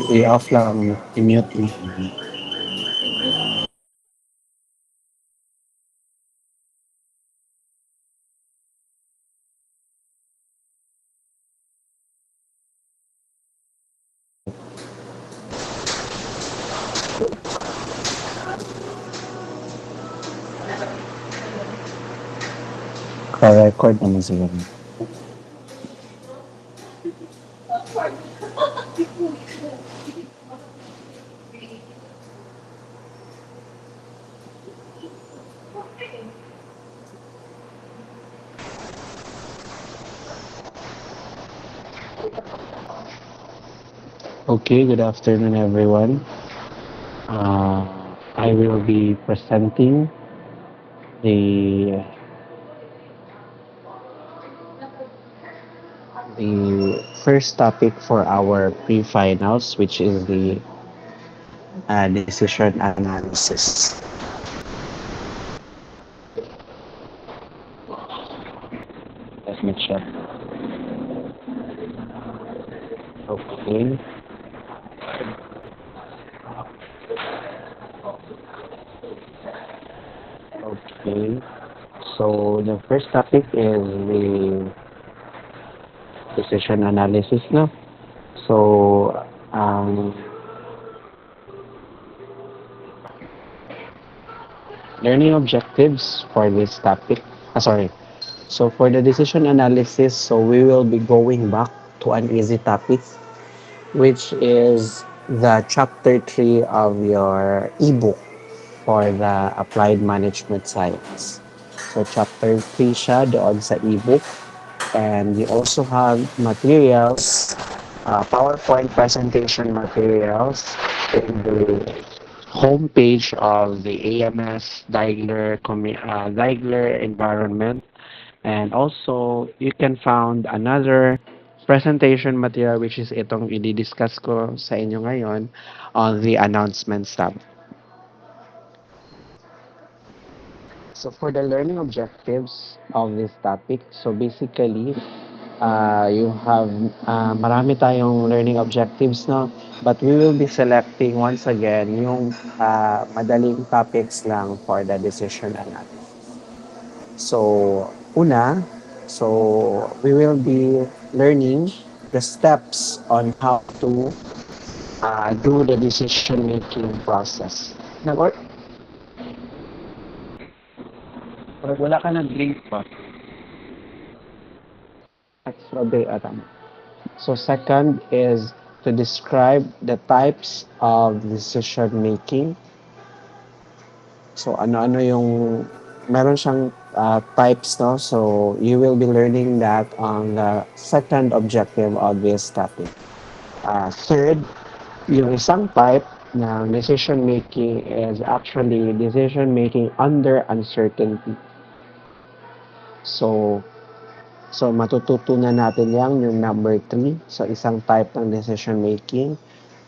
I-off lang, i-mute mo. Ka-record naman siguro. Okay, good afternoon everyone. I will be presenting the the first topic for our pre-finals, which is the decision analysis. Let me check. Okay, okay. So the first topic is the decision analysis na. So, learning objectives for this topic. Sorry. So for the decision analysis, so we will be going back to an easy topic, which is the chapter 3 of your ebook for the applied management science. So chapter 3 siya doon sa ebook, and you also have materials, PowerPoint presentation materials in the homepage of the AMS Daigler environment. And also, you can found another presentation material, which is itong i-discuss ko sa inyo ngayon on the announcements tab. So for the learning objectives of this topic, so basically, you have marami tayong learning objectives, no? But we will be selecting once again yung madaling topics lang for the decision analysis. So, una, so we will be learning the steps on how to do the decision making process. Or wala ka nag-link pa. Extra day atam. So second is to describe the types of decision making. So ano-ano yung meron siyang types, no? So you will be learning that on the second objective of this topic. Third, yung isang type ng decision making is actually decision making under uncertainty. So So, matututunan natin yan, yung number 3. So, isang type ng decision making.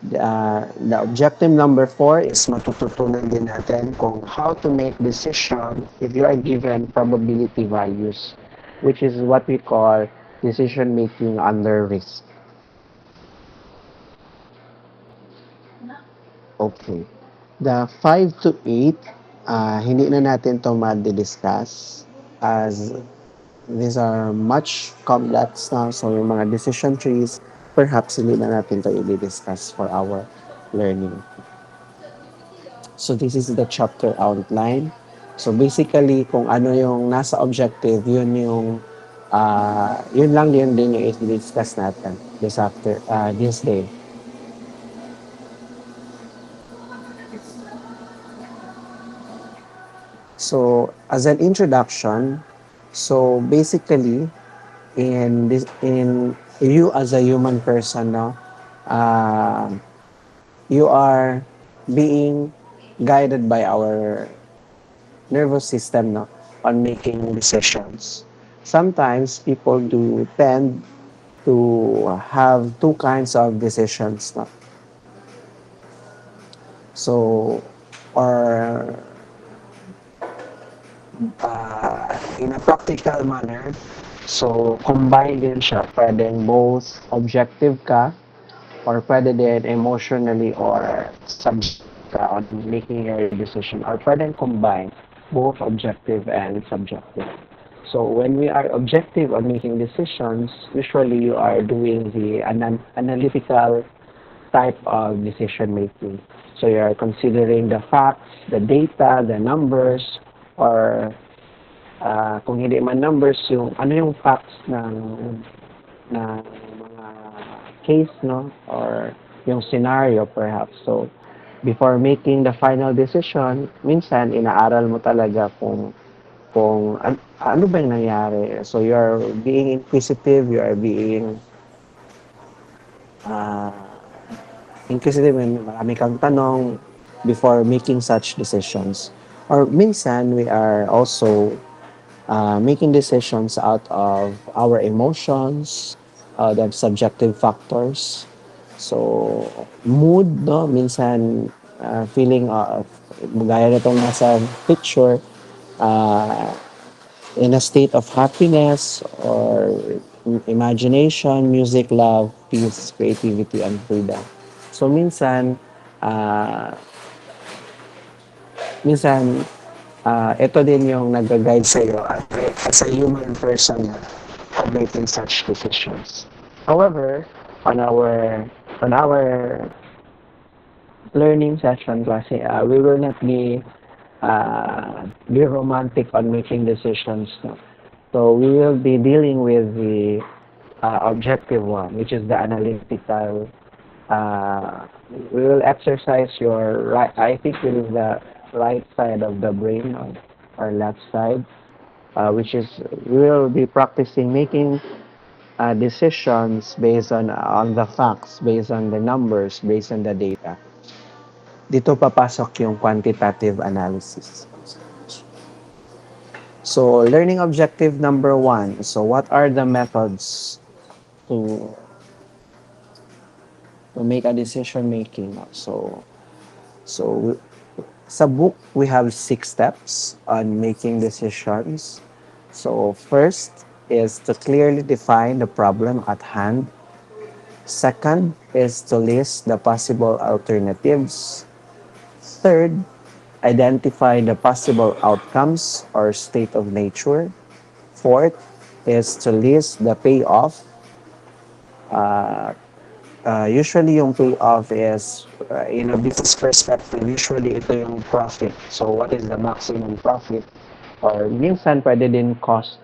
The objective number 4 is matututunan din natin kung how to make decision if you are given probability values, which is what we call decision making under risk. Okay. The 5 to 8, hindi na natin ito ma-discuss as these are much complex now. So yung mga decision trees, perhaps hindi na natin ito i-discuss for our learning. So this is the chapter outline. So basically, kung ano yung nasa objective, yun lang din yung i-discuss natin this day. So as an introduction, so basically, in you as a human person, no, uh, you are being guided by our nervous system, no, on making decisions. Sometimes people do tend to have two kinds of decisions, no? So, or in a practical manner, So, combine din siya. Pwedeng both objective ka or pwede din emotionally or subjective ka on making your decision or pwedeng combine both objective and subjective. So when we are objective on making decisions, usually you are doing the analytical type of decision making. So you are considering the facts, the data, the numbers, or kung hindi man numbers, yung ano yung facts ng mga case, no? Or yung scenario perhaps. So before making the final decision, minsan inaaral mo talaga kung ano ba yung nangyari. So you are being inquisitive, you are being uh, inquisitive and marami kang tanong before making such decisions. Or minsan, we are also making decisions out of our emotions, out of subjective factors. So, mood, no? Minsan, feeling of, gaya na itong nasa picture, uh, in a state of happiness or imagination, music, love, peace, creativity, and freedom. So minsan, uh, ito din yung nag-guide sa iyo as a human person of making such decisions. However, on our on our learning session kasi we will not be romantic on making decisions. No? So we will be dealing with the objective one, which is the analytical. Uh, we will exercise your right. I think it is the right side of the brain or left side, which is we will be practicing making decisions based on the facts, based on the numbers, based on the data. Dito papasok yung quantitative analysis. So, learning objective number one. So, what are the methods to make a decision making? So sa book we have 6 steps on making decisions. So, first is to clearly define the problem at hand. Second is to list the possible alternatives. Third, identify the possible outcomes or state of nature. Fourth is to list the payoff. Uh, Usually yung payoff is, in a business perspective, usually ito yung profit. So what is the maximum profit? Or minsan pwede din cost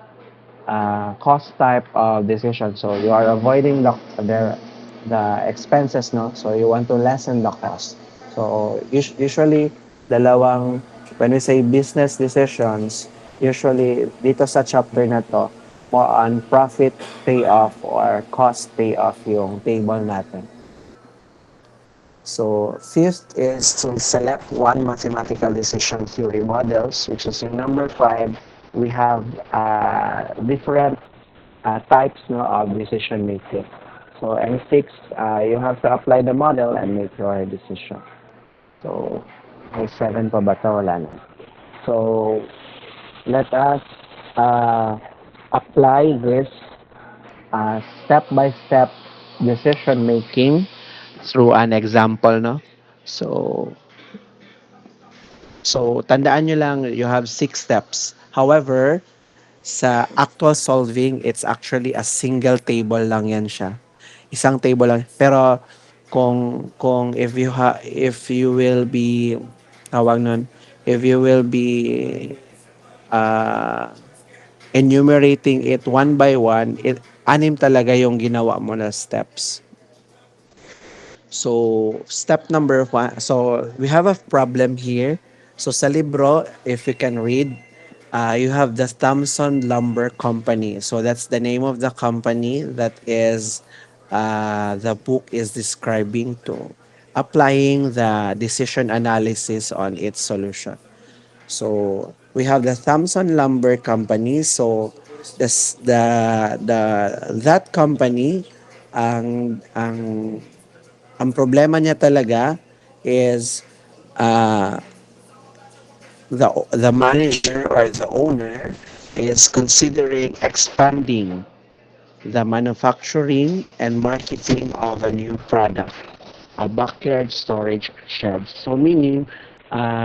type of decision. So you are avoiding the expenses, no? So you want to lessen the cost. So usually dalawang when we say business decisions, usually dito sa chapter na to, more on profit payoff or cost payoff yung table natin. So fifth is to select one mathematical decision theory models, which is in number 5. We have different types, no, of decision making. So and 6, you have to apply the model and make your decision. So may 7 pa ba ito? Wala na. So let us apply this step-by-step decision making through an example, no? So, tandaan nyo lang, you have 6 steps. However, sa actual solving, it's actually a single table lang yan siya. Isang table lang. Pero, kung if you will be, tawag nun, if you will be uh, enumerating it one by one, anim talaga yung ginawa mo na steps. So, step number 1. So, we have a problem here. So, sa libro, if you can read, you have the Thompson Lumber Company. So, that's the name of the company that is the book is describing to applying the decision analysis on its solution. So, we have the Thompson Lumber Company. So, that company, ang problema niya talaga is uh, the manager or the owner is considering expanding the manufacturing and marketing of a new product, a backyard storage shed. So meaning,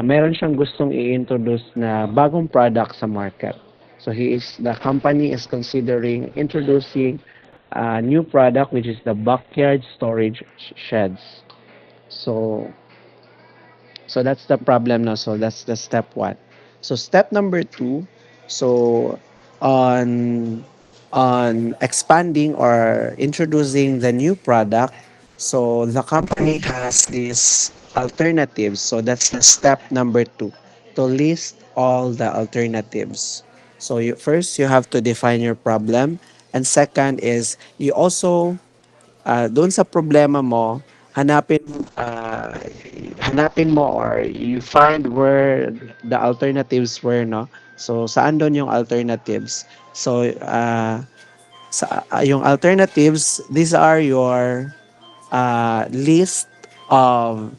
meron siyang gustong i-introduce na bagong product sa market. So the company is considering introducing a new product which is the backyard storage sheds. So so that's the problem now. So that's the step one. So step number two, so on expanding or introducing the new product, so the company has these alternatives. So that's the step number two, to list all the alternatives. So first you have to define your problem, and second is you also doon sa problema mo, hanapin uh, hanapin mo or you find where the alternatives were, no? So saan doon yung alternatives? So yung alternatives, these are your list of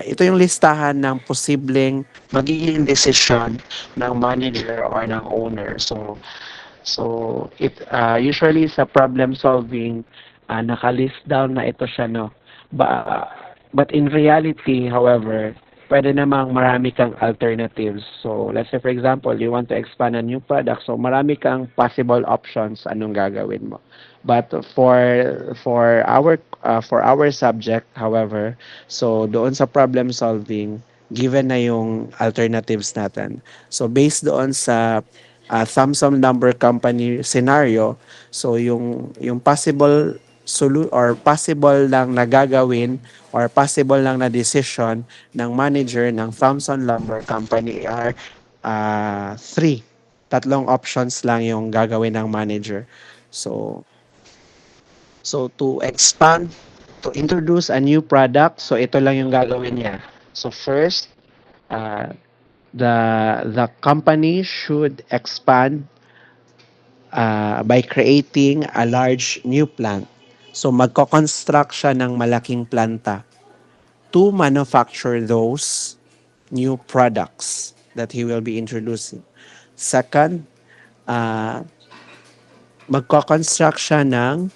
ito yung listahan ng posibleng magiging desisyon ng manager or ng owner. So it usually sa problem solving, naka-list down na ito siya, no. But in reality, however, pwede namang marami kang alternatives. So let's say for example, you want to expand a new product. So marami kang possible options anong gagawin mo. But for our subject, however, so doon sa problem solving, given na yung alternatives natin. So based doon sa Samsung number company scenario, so yung possible or possible lang na gagawin or possible lang na decision ng manager ng Samsung lumber company are three. Tatlong options lang yung gagawin ng manager. So to expand, to introduce a new product, so ito lang yung gagawin niya. So first, uh, the company should expand by creating a large new plant. So magko-construct siya ng malaking planta to manufacture those new products that he will be introducing. Second, uh, magko-construct siya ng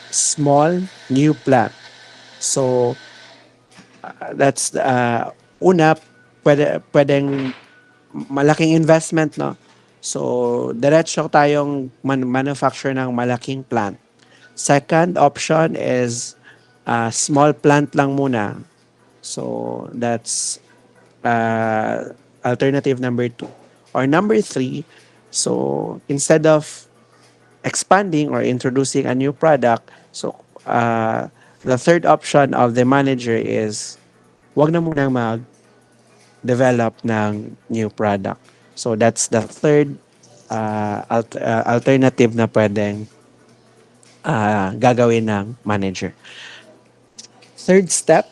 small new plant. So that's una, pwedeng malaking investment, no? So diretso tayong manufacture ng malaking plant. Second option is small plant lang muna. So that's alternative number two. Or number three, so instead of expanding or introducing a new product, so the third option of the manager is wag na muna mag-develop ng new product. So that's the third alternative na pwedeng gagawin ng manager. Third step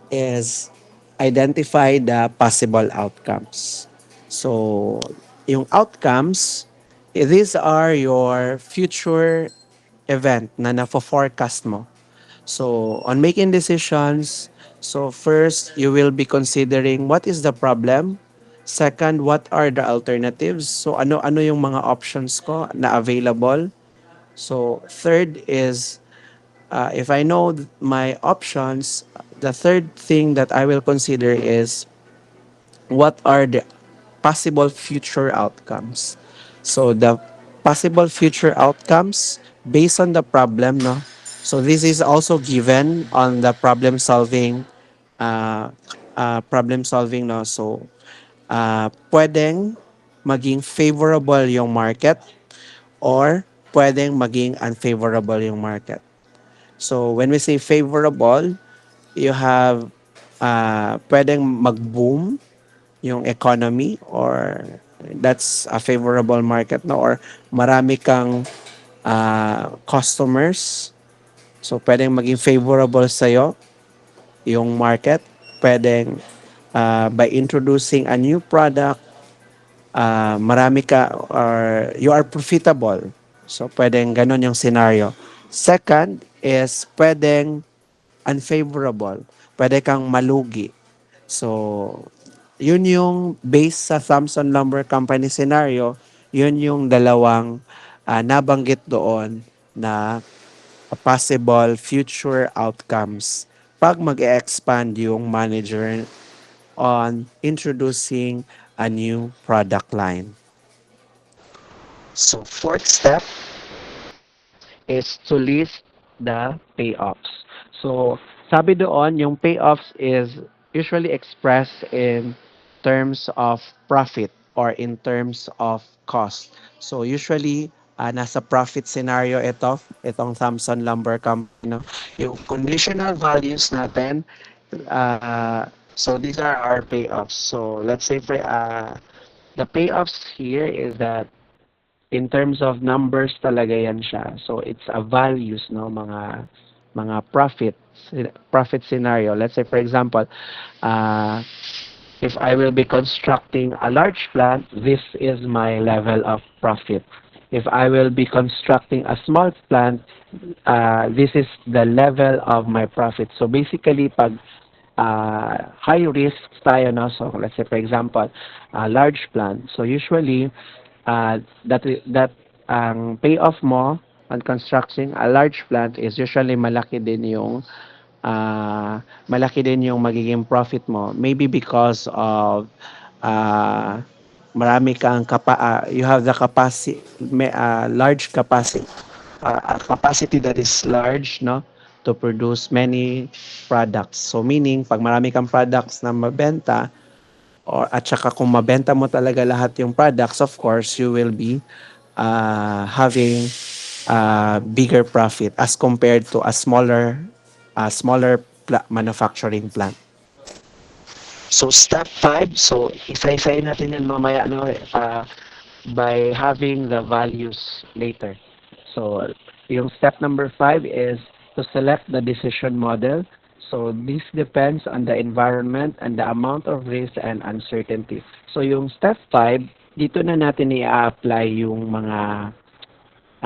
is identify the possible outcomes. So, yung outcomes, these are your future event na na-forecast mo. So, on making decisions, so first, you will be considering what is the problem. Second, what are the alternatives? So, ano yung mga options ko na available? So, third is if I know my options, the third thing that I will consider is what are the possible future outcomes. So the possible future outcomes based on the problem, no. So this is also given on the uh, problem solving, no. So pwedeng maging favorable yung market or pwedeng maging unfavorable yung market. So when we say favorable, you have pwedeng mag-boom yung economy, or that's a favorable market, no, or marami kang customers. So pwedeng maging favorable sa yung market. Pwedeng by introducing a new product, marami ka or you are profitable. So pwedeng ganon yung scenario. Second is pwedeng unfavorable. Pwede kang malugi. So yun yung based sa Thomson Lumber Company scenario, yun yung dalawang nabanggit doon na possible future outcomes pag mag-expand yung manager on introducing a new product line. So fourth step is to list the payoffs. So sabi doon, yung payoffs is usually expressed in terms of profit or in terms of cost. So usually, nasa profit scenario itong Thomson Lumber Company. No? Yung conditional values natin, so these are our payoffs. So let's say the payoffs here is that in terms of numbers talaga yan siya. So it's a values, no, mga profit scenario. Let's say for example, uh, if I will be constructing a large plant, this is my level of profit. If I will be constructing a small plant, this is the level of my profit. So basically, pag high risk tayo, no? So let's say for example, a large plant. So usually, that ang payoff mo on constructing a large plant is usually malaki din yung magiging profit mo. Maybe because of uh, you have the capacity, large capacity that is large, no? To produce many products. So meaning, pag marami kang products na mabenta, at saka kung mabenta mo talaga lahat yung products, of course, you will be having bigger profit as compared to a smaller manufacturing plant. So step 5, so isa-isayin natin yan mamaya, no, by having the values later. So yung step number 5 is to select the decision model. So this depends on the environment and the amount of risk and uncertainty. So yung step 5, dito na natin i-apply yung mga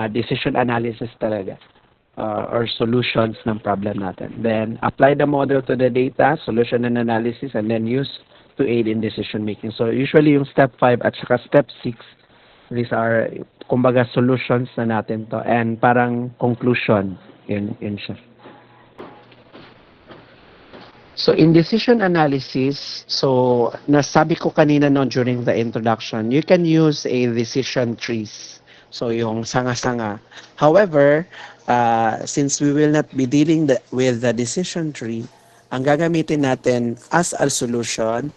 decision analysis talaga, or solutions ng problem natin. Then, apply the model to the data, solution and analysis, and then use to aid in decision making. So, usually yung step 5 at saka step 6, these are, kumbaga, solutions na natin to. And parang conclusion in siya. So, in decision analysis, so, nasabi ko kanina no during the introduction, you can use a decision trees. So, yung sanga-sanga. However, since we will not be dealing with the decision tree, ang gagamitin natin as a solution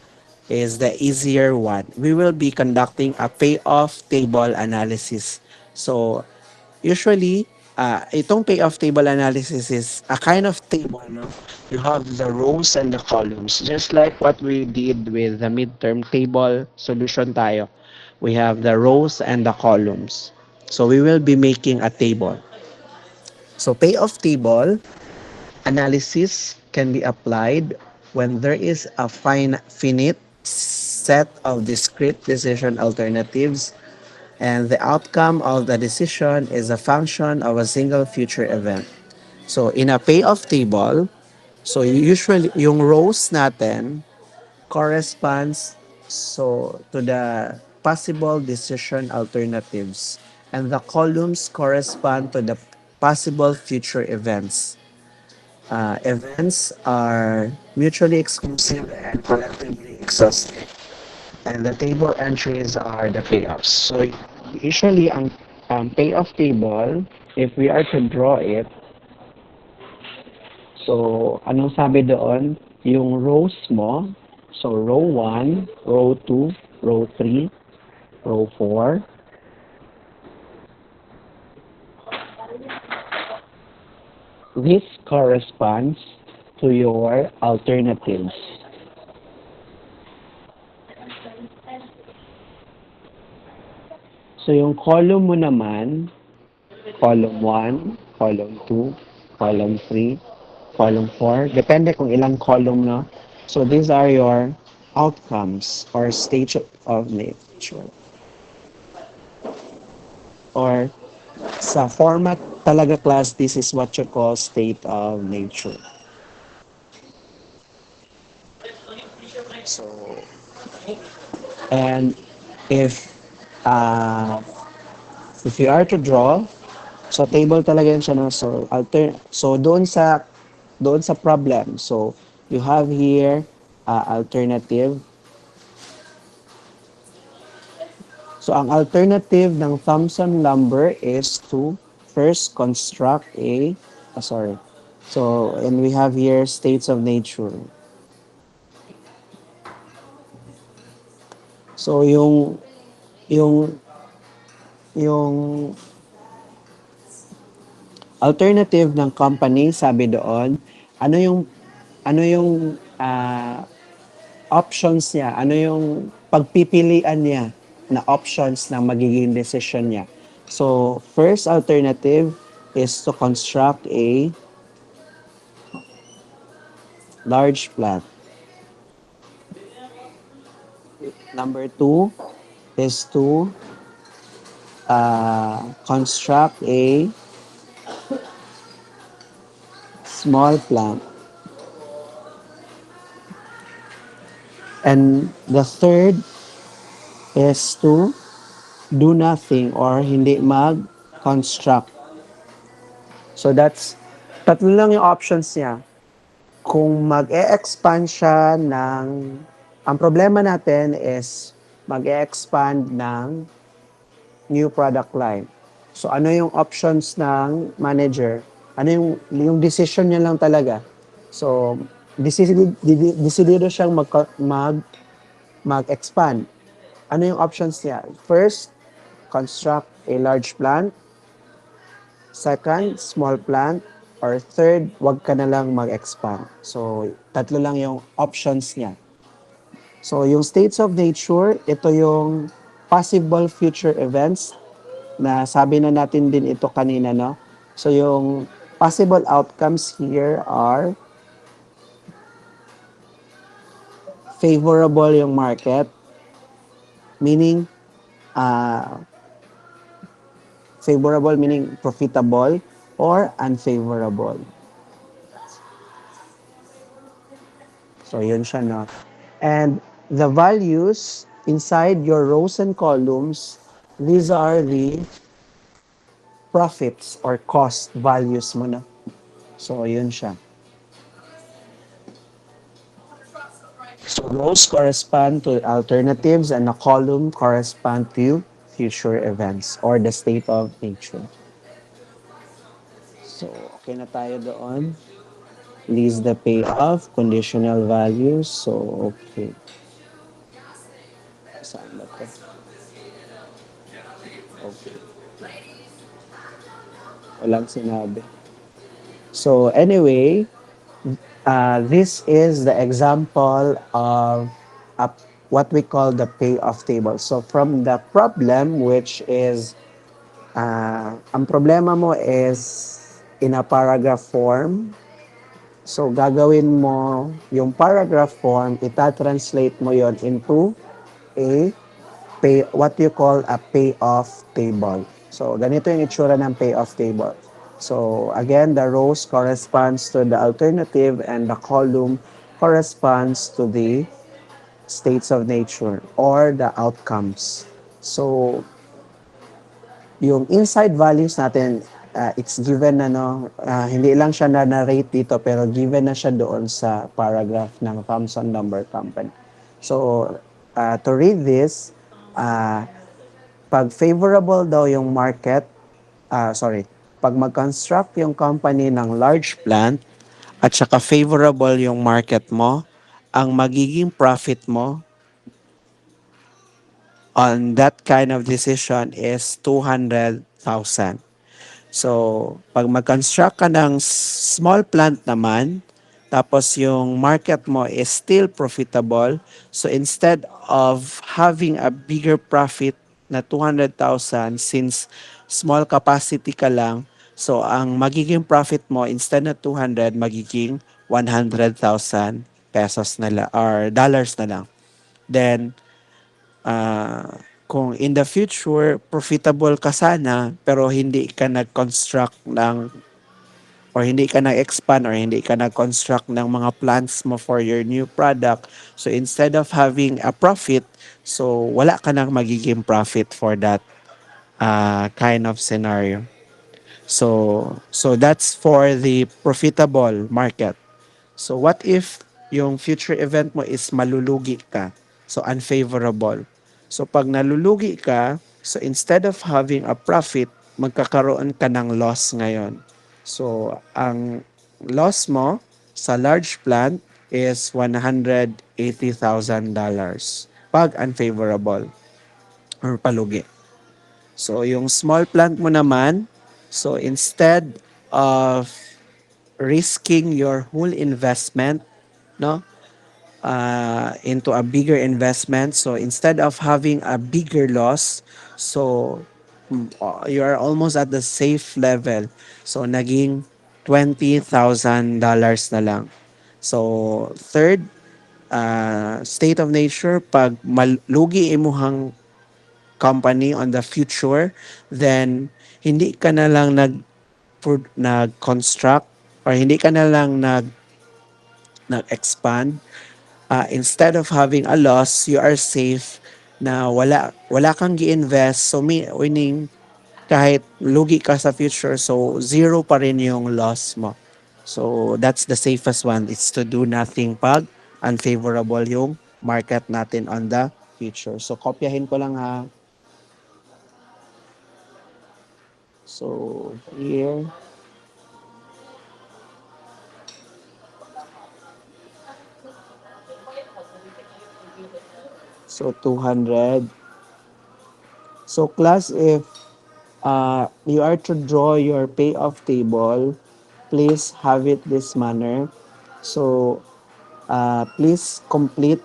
is the easier one. We will be conducting a payoff table analysis. So, usually, itong payoff table analysis is a kind of table, no? You have the rows and the columns. Just like what we did with the midterm table solution tayo. We have the rows and the columns. So we will be making a table. So payoff table analysis can be applied when there is a finite set of discrete decision alternatives and the outcome of the decision is a function of a single future event. So in a payoff table, so usually yung rows natin corresponds to the possible decision alternatives and the columns correspond to the possible future events. Events are mutually exclusive and collectively exhaustive. And the table entries are the payoffs. So usually ang payoff table, if we are to draw it, so anong sabi doon? Yung rows mo, so row 1, row 2, row 3, row 4. This corresponds to your alternatives. So yung column mo naman, column 1, column 2, column 3, column 4, depende kung ilang column, no? So these are your outcomes or state of nature. Or sa format talaga class, this is what you call state of nature. So And if uh, if you are to draw, so table talaga yun siya, no? So so doon sa problem. So you have here alternative. So ang alternative ng Thomson number is to first construct sorry. So and we have here states of nature. So yung yung alternative ng company, sabi doon, ano yung options niya, ano yung pagpipilian niya na options na magiging decision niya. So, first alternative is to construct a large plant. Number two is to construct a small plant. And the third is to do nothing or hindi mag-construct. So that's tatlo lang yung options niya. Kung mag-e-expand siya ang problema natin is mag-e-expand ng new product line. So ano yung options ng manager? Ano yung decision niya lang talaga? So decidido siyang mag-expand. Ano yung options niya? First, construct a large plant. Second, small plant. Or third, wag ka na lang mag-expand. So, tatlo lang yung options niya. So, yung states of nature, ito yung possible future events na sabi na natin din ito kanina, no? So, yung possible outcomes here are favorable yung market, meaning favorable meaning profitable or unfavorable. So, yun siya, no? And the values inside your rows and columns, these are the profits or cost values mo na. So, yun siya. So, rows correspond to alternatives and a column correspond to future events or the state of nature. So, okay na tayo doon. List the payoff, conditional values. So, okay. Saan ba to? Okay. Walang sinabi. So, anyway, this is the example of what we call the payoff table. So, from the problem, which is, ang problema mo is in a paragraph form. So, gagawin mo yung paragraph form, ita-translate mo yon into a what you call a payoff table. So, ganito yung itsura ng payoff table. So, again, the rows corresponds to the alternative and the column corresponds to the states of nature or the outcomes. So, yung inside values natin, it's given na, no, hindi lang siya na-narrate dito, pero given na siya doon sa paragraph ng Thomson Lumber Company. So, to read this, pag favorable daw yung market, pag mag-construct yung company ng large plant, at saka favorable yung market mo, ang magiging profit mo on that kind of decision is 200,000. So, pag mag-construct ka ng small plant naman, tapos yung market mo is still profitable, so instead of having a bigger profit na 200,000 since small capacity ka lang, so ang magiging profit mo instead na 200, magiging 100,000 pesos na lang or dollars na lang. Then, kung in the future profitable ka sana pero hindi ka nag-construct ng or hindi ka nag-expand or hindi ka nag-construct ng mga plants mo for your new product, so instead of having a profit, So wala ka nang magiging profit for that kind of scenario. So that's for the profitable market. So what if yung future event mo is malulugi ka? So unfavorable. So pag nalulugi ka, so instead of having a profit, magkakaroon ka ng loss ngayon. So ang loss mo sa large plant is $180,000 pag unfavorable or palugi. So yung small plant mo naman, so instead of risking your whole investment, no, into a bigger investment, so instead of having a bigger loss, so you are almost at the safe level. So naging $20,000 na lang. So third, state of nature, pag malugi imuhang company on the future, then hindi ka na lang nag-construct or hindi ka na lang nag-expand. Instead of having a loss, you are safe na wala kang gi-invest. So meaning kahit lugi ka sa future, so zero pa rin yung loss mo. So that's the safest one. It's to do nothing pag unfavorable yung market natin on the future. So kopyahin ko lang ha. So here, so 200. So class, if you are to draw your payoff table, please have it this manner. So please complete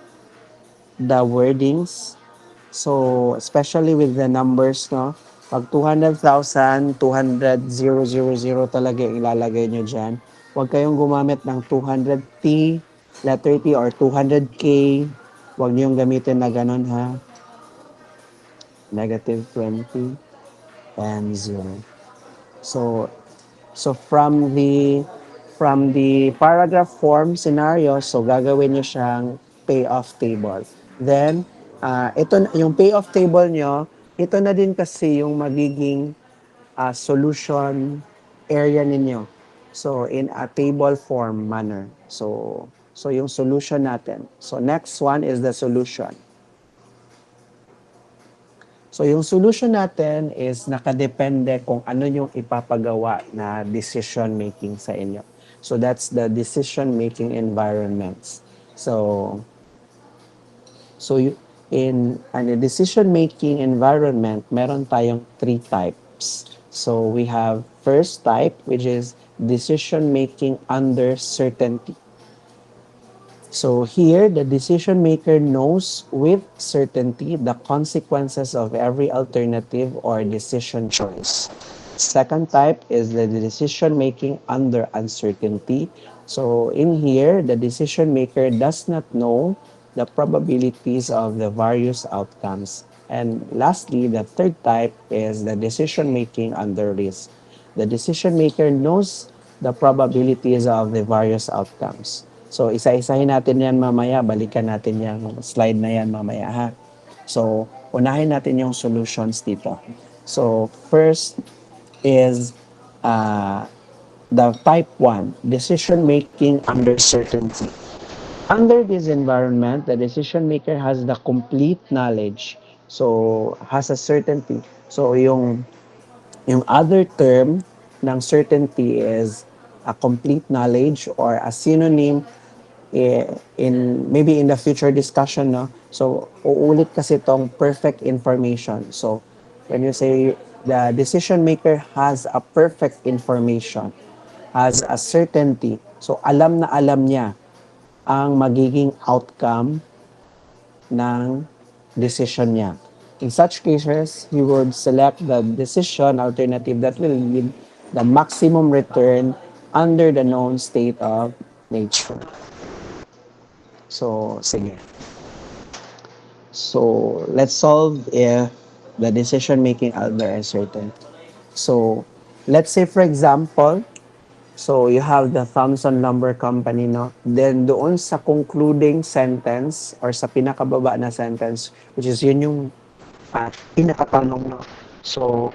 the wordings. So especially with the numbers, no? Pag 200,000, 200,000 talaga yung ilalagay nyo dyan. Huwag kayong gumamit ng 200T, letter T, or 200K. Huwag nyo yung gamitin na ganun, ha? Negative 20 and 0. So from the paragraph form scenario, so gagawin niyo siyang payoff table. Then yung payoff table niyo, ito na din kasi yung magiging solution area ninyo. So in a table form manner. So yung solution natin. So next one is the solution. So yung solution natin is nakadepende kung ano yung ipapagawa na decision making sa inyo. So that's the decision making environments. So a decision making environment, meron tayong three types. So we have first type, which is decision making under certainty. So here, the decision maker knows with certainty the consequences of every alternative or decision choice. Second type is the decision making under uncertainty. So in here, the decision maker does not know the probabilities of the various outcomes. And lastly, the third type is the decision making under risk. The decision maker knows the probabilities of the various outcomes. So isa-isahin natin yan mamaya, balikan natin yung slide na yan mamaya ha. So unahin natin yung solutions dito. So first is uh, the type 1, decision making under certainty. Under this environment, the decision maker has the complete knowledge. So has a certainty. So yung other term ng certainty is a complete knowledge, or a synonym in maybe in the future discussion, no? So uulit kasi tong perfect information. So when you say the decision maker has a perfect information, has a certainty, so alam na alam niya ang magiging outcome ng decision niya. In such cases, he would select the decision alternative that will give the maximum return under the known state of nature. So, sige. So, let's solve if the decision making under uncertain. So, let's say for example, So you have the Thomson Lumber Company, no? Then doon sa concluding sentence or sa pinakababa na sentence, which is yun yung pinakatanong, no? So,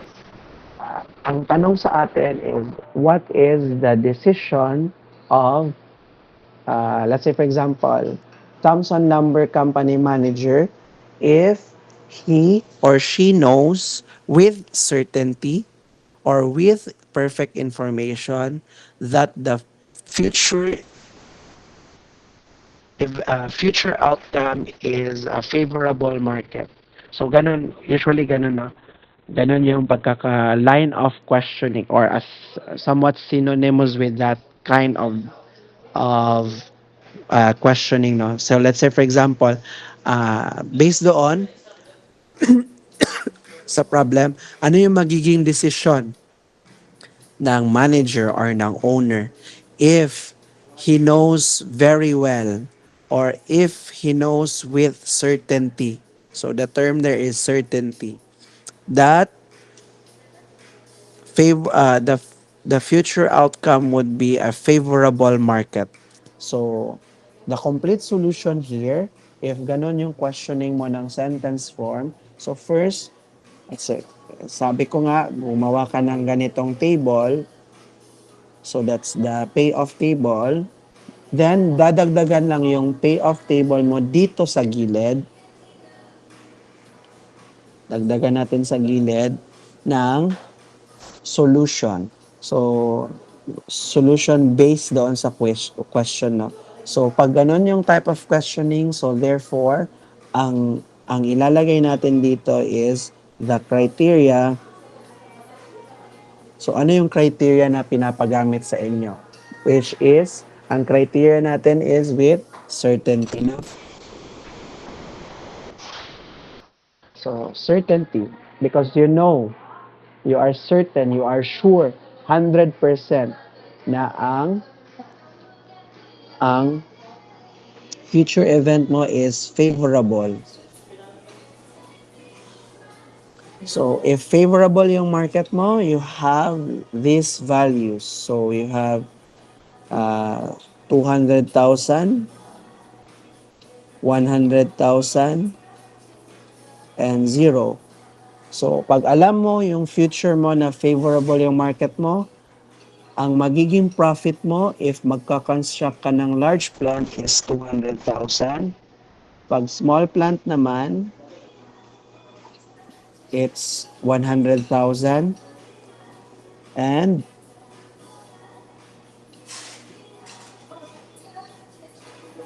ang tanong sa atin is, what is the decision of, let's say for example, Thomson Lumber Company manager, if he or she knows with certainty or with perfect information that the future if future outcome is a favorable market. So ganun, usually ganun, no? Ganun yung pagkaka line of questioning or as somewhat synonymous with that kind of questioning, no? So let's say for example, based doon sa problem, ano yung magiging desisyon ng manager or ng owner if he knows very well or if he knows with certainty. So the term there is certainty that the future outcome would be a favorable market. So the complete solution here, if ganon yung questioning mo ng sentence form, so first, so, sabi ko nga, gumawa ka ng ganitong table. So that's the payoff table. Then dadagdagan lang yung payoff table mo dito sa gilid. Dagdagan natin sa gilid ng solution. So solution based doon sa question, no. So pag ganun yung type of questioning, so therefore ang ilalagay natin dito is the criteria. So ano yung criteria na pinapagamit sa inyo? Which is, ang criteria natin is with certainty. No? So certainty, because you are certain, you are sure, 100% na ang future event mo is favorable. So if favorable yung market mo, you have these values. So you have 200,000, 100,000, and zero. So, pag alam mo yung future mo na favorable yung market mo, ang magiging profit mo if magka-construct ka ng large plant is 200,000. Pag small plant naman, it's 100,000. And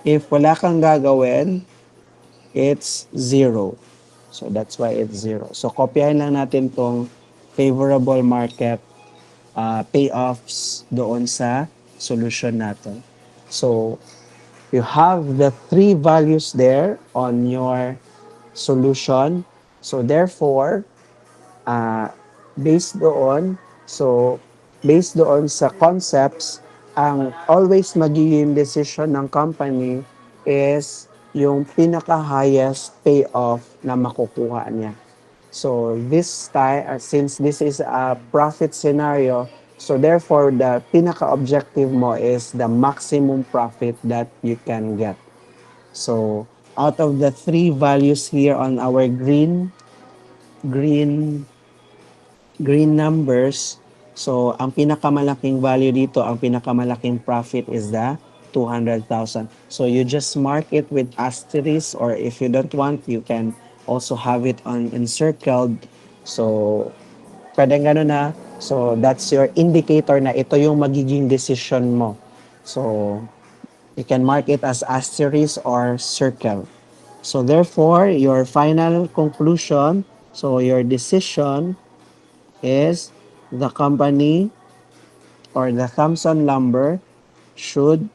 if wala kang gagawin, it's zero. So that's why it's zero. So kopyahin lang natin tong favorable market payoffs doon sa solution natin. So you have the three values there on your solution. So therefore, uh, based doon, so based doon sa concepts, ang always magiging decision ng company is yung pinaka-highest payoff na makukuha niya. So this time, since this is a profit scenario, so therefore the pinaka-objective mo is the maximum profit that you can get. So out of the three values here on our green green numbers, so ang pinakamalaking value dito, ang pinakamalaking profit is the 200,000. So you just mark it with asterisk, or if you don't want, you can also have it on encircled. So pwede gano'n na. So that's your indicator na ito yung magiging decision mo. So you can mark it as asterisk or circle. So therefore, your final conclusion, so your decision is the company or the Thomson Lumber should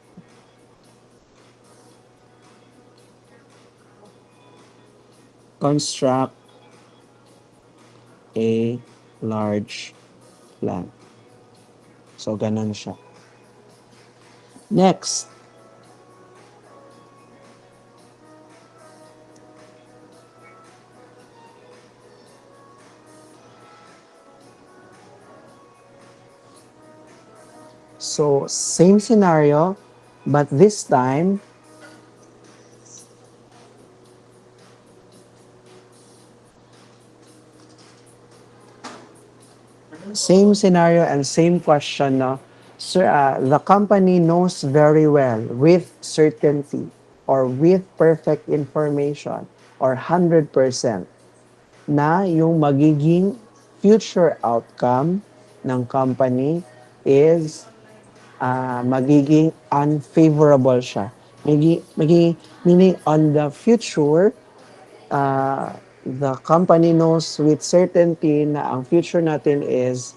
construct a large plant. So, ganun siya. Next, So same scenario, but this time, same scenario and same question, no? Sir, the company knows very well with certainty or with perfect information or 100% na yung magiging future outcome ng company is magiging unfavorable siya. Meaning on the future, the company knows with certainty na ang future natin is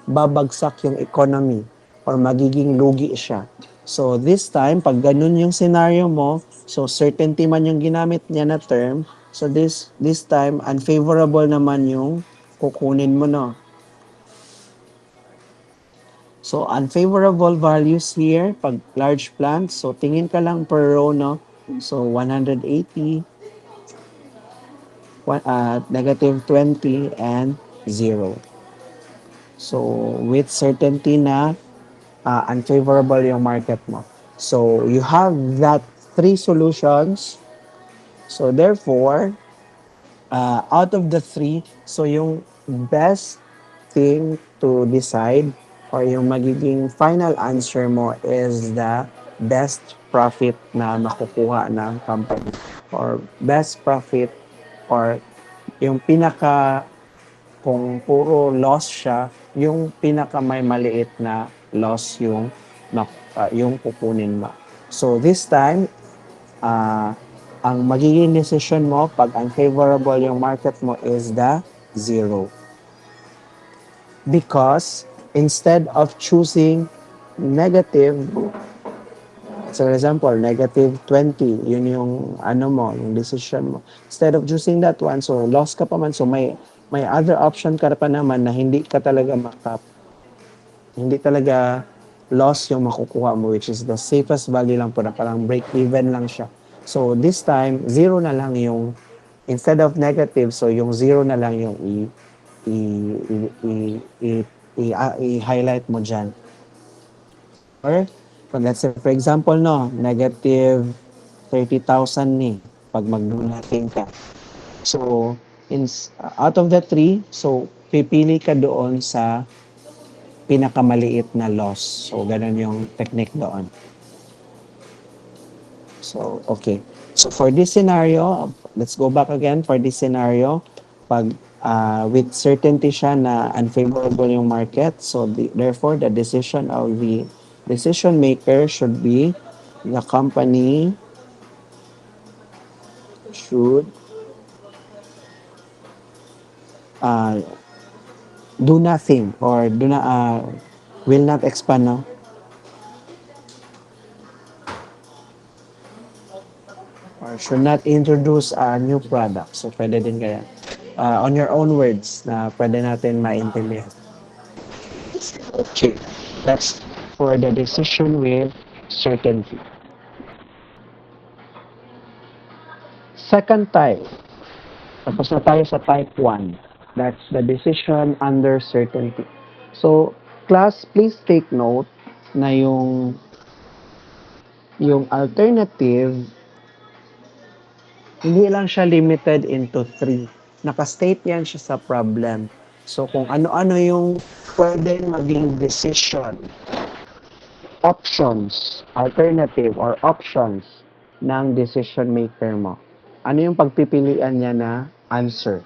babagsak yung economy or magiging lugi siya. So this time, pag ganun yung scenario mo, so certainty man yung ginamit niya na term, so this time, unfavorable naman yung kukunin mo, no? So unfavorable values here, pag large plants, so tingin ka lang per row, no? So 180, -20, and 0. So with certainty na unfavorable yung market mo. So you have that three solutions. So therefore, out of the three, so yung best thing to decide or yung magiging final answer mo is the best profit na makukuha ng company or best profit or yung pinaka kung puro loss siya, yung pinaka may maliit na loss yung kukunin mo. So this time, uh, ang magiging decision mo pag unfavorable yung market mo is the zero. Because instead of choosing negative, so for example, -20, yun yung ano mo, yung decision mo. Instead of choosing that one, so loss ka pa man, so may other option ka pa naman na hindi talaga loss yung makukuha mo, which is the safest value lang po na parang break even lang siya. So this time, zero na lang yung, instead of negative, so yung zero na lang yung i, i, i, i, i-highlight mo dyan. Or, let's say, for example, no, negative 30,000 ni, pag mag-donating ka. So, out of the three, so, pipili ka doon sa pinakamaliit na loss. So, ganun yung technique doon. So, okay. So, for this scenario, let's go back again. For this scenario, pag with certainty siya na unfavorable yung market, so therefore, the decision of the decision maker should be the company should uh, do nothing or will not expand, no? Or should not introduce a new product. So, pwede din kaya. On your own words na pwede natin maintindihan. Okay. That's for the decision with certainty. Second type. Tapos na tayo sa type 1. That's the decision under certainty. So, class, please take note na yung alternative, hindi lang siya limited into 3. Naka-state yan siya sa problem. So, kung ano-ano yung pwedeng maging decision, options, alternative or options ng decision maker mo. Ano yung pagpipilian niya na answer?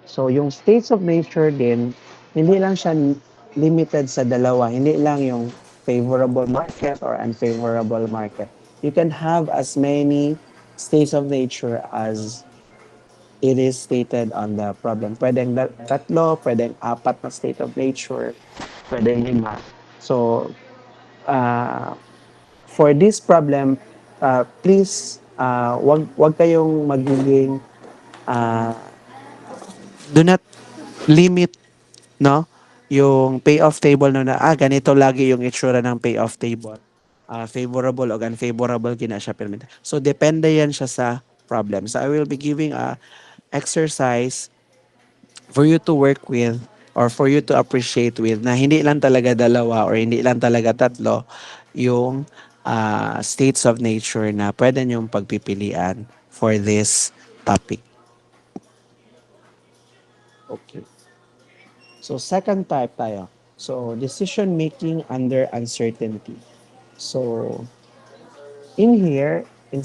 So, yung states of nature din, hindi lang siya limited sa dalawa. Hindi lang yung favorable market or unfavorable market. You can have as many states of nature as it is stated on the problem. Pwedeng tatlo, pwedeng apat na state of nature, pwedeng 5. So, uh, for this problem, please, wag kayong magiging, uh, do not limit, no, yung payoff table na ganito lagi yung itsura ng payoff table. Favorable o unfavorable kina siya permit. So depende yan siya sa problem. So I will be giving a exercise for you to work with or for you to appreciate with na hindi lang talaga dalawa or hindi lang talaga tatlo yung states of nature na pwede niyong pagpipilian for this topic. Okay. So second type tayo. So decision making under uncertainty. So in here, uh,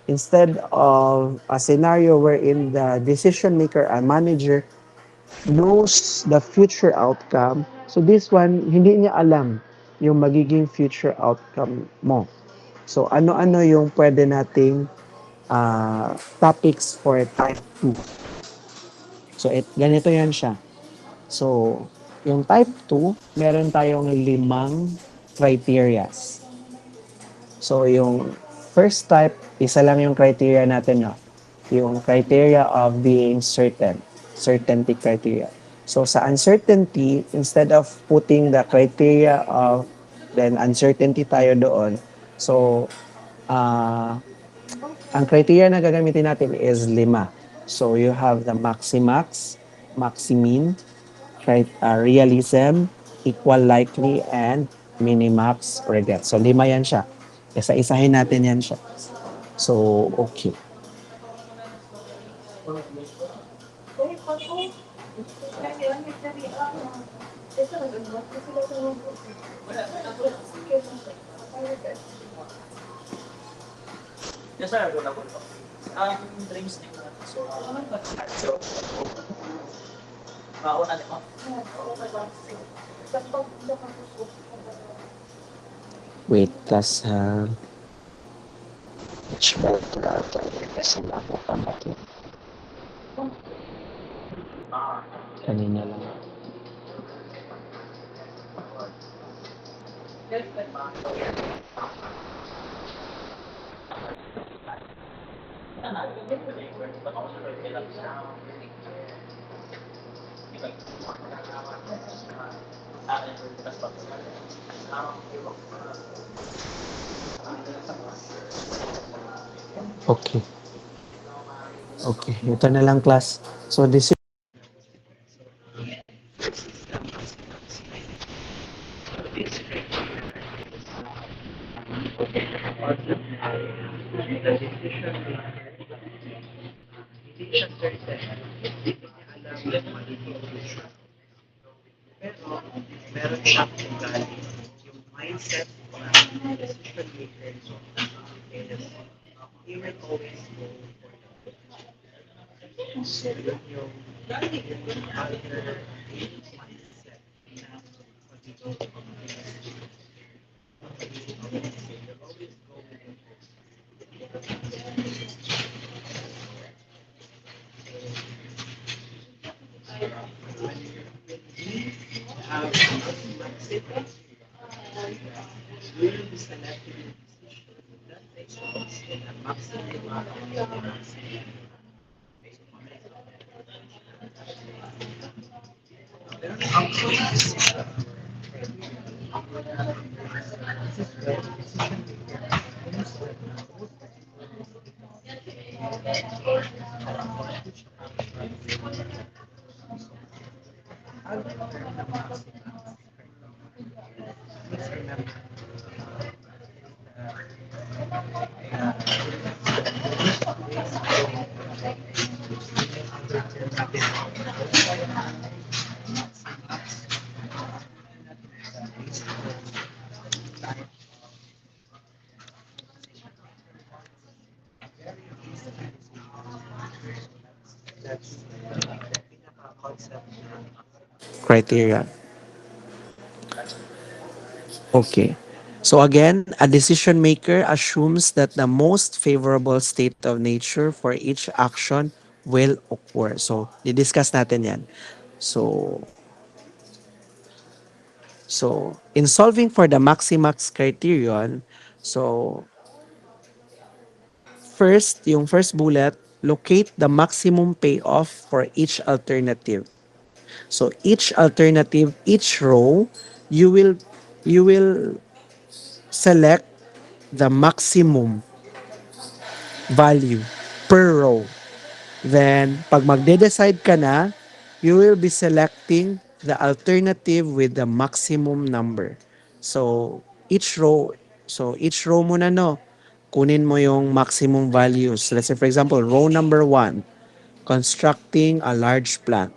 instead of a scenario wherein the decision maker and manager knows the future outcome, so this one hindi niya alam yung magiging future outcome mo. So ano-ano yung pwede nating topics for type 2. So ganito yan siya. So yung type 2, meron tayong limang criterias. So yung first type, isa lang yung criteria natin, no? Yung criteria of being certain, certainty criteria. So sa uncertainty, instead of putting the criteria of then uncertainty tayo doon. So ang criteria na gagamitin natin is lima. So you have the maximax, maximin, realism, equal likely, and minimax regret. So lima yan siya. Isa-isahin natin yan siya. So, okay. Yes, sir. Wala po. Dreams din na. So, mauna din mo. Wait, tas which better kasi ako kapatid. Kanina lang. Okay. Okay. Ito na lang, class. So, this is meron siyang ugali. Yung mindset ng decision maker is he will always go for the so yun yung other mindset na pagiging always go with have mindset will be selected that results in a maximum amount of that's the concept. criteria. Okay. So again, a decision maker assumes that the most favorable state of nature for each action will occur. So, di-discuss natin yan. So, in solving for the maximax criterion, so, yung first bullet, locate the maximum payoff for each alternative. So, each alternative, each row, you will you will select the maximum value per row. Then, pag magde-decide ka na, you will be selecting the alternative with the maximum number. So, each row mo na no, kunin mo yung maximum values. Let's say for example, row number 1, constructing a large plant.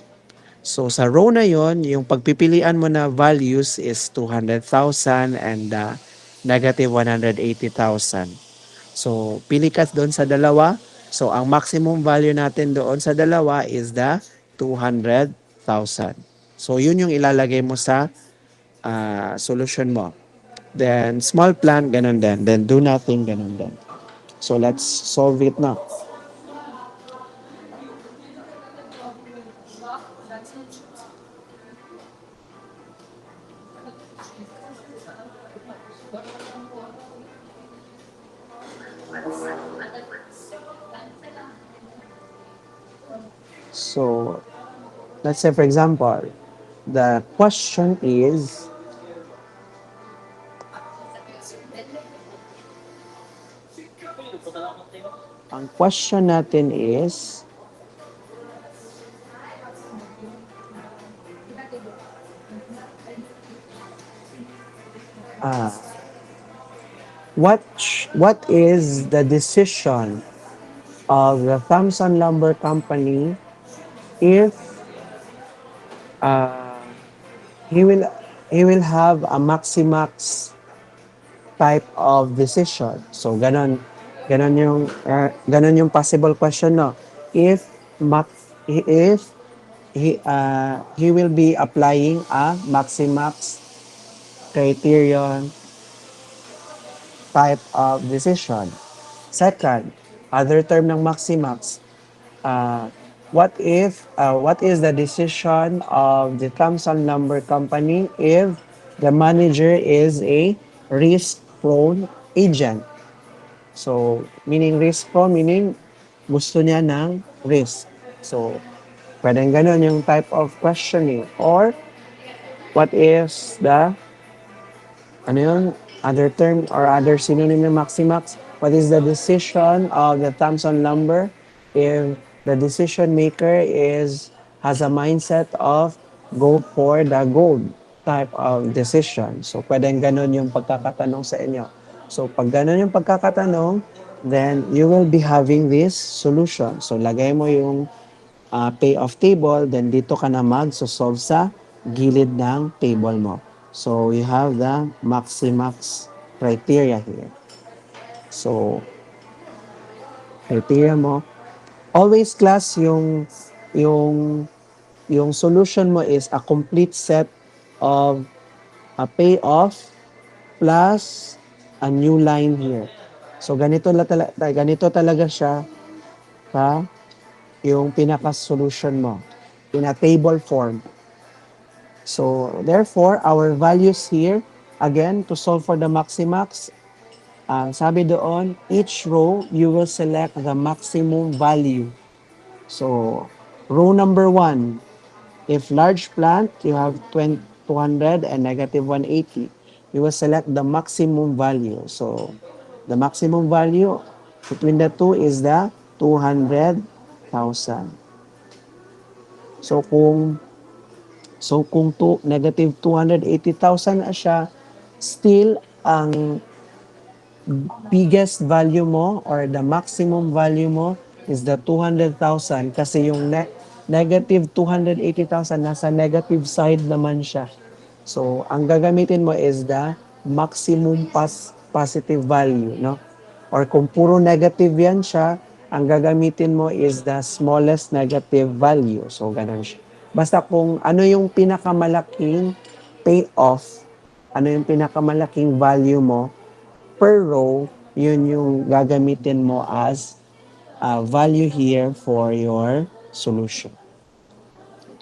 So sa row na yon, yung pagpipilian mo na values is 200,000 and negative 180,000. So pili ka doon sa dalawa. So ang maximum value natin doon sa dalawa is the 200,000. So yun yung ilalagay mo sa solution mo. Then small plant, ganun din. Then do nothing, ganun din. So let's solve it now. So let's say for example, the question is, ang question natin is, uh, what is the decision of the Thomson Lumber Company if uh, he will he will have a maximax type of decision. So ganon yung possible question no. If max if he will be applying a maximax criterion type of decision. Second, other term ng maximax, uh, what is the decision of the Thomson Lumber Company if the manager is a risk-prone agent? So, meaning risk-prone, meaning gusto niya ng risk. So, pwedeng ganun yung type of questioning. Or, what is the ano yun, other term or other synonym ng maximax? What is the decision of the Thomson Lumber if the decision maker has a mindset of go for the gold type of decision? So, pwedeng ganun yung pagkakatanong sa inyo. So, pag ganun yung pagkakatanong, then you will be having this solution. So, lagay mo yung payoff table, then dito ka na mag-solve sa gilid ng table mo. So, you have the maximax criteria here. So, criteria mo. Always class yung yung solution mo is a complete set of a payoff plus a new line here. So ganito talaga siya ha, yung pinaka-solution mo in a table form. So therefore, our values here, again, to solve for the maximax, sabi doon, each row, you will select the maximum value. So, row number 1, if large plant, you have 200 and negative 180. You will select the maximum value. So, the maximum value between the two is the 200,000. So, kung negative 280,000 na siya, still, ang biggest value mo or the maximum value mo is the 200,000 kasi yung negative 280,000 nasa negative side naman siya. So, ang gagamitin mo is the maximum positive value, no? Or kung puro negative yan siya, ang gagamitin mo is the smallest negative value. So, ganun siya. Basta kung ano yung pinakamalaking payoff, ano yung pinakamalaking value mo, per row, yun yung gagamitin mo as value here for your solution.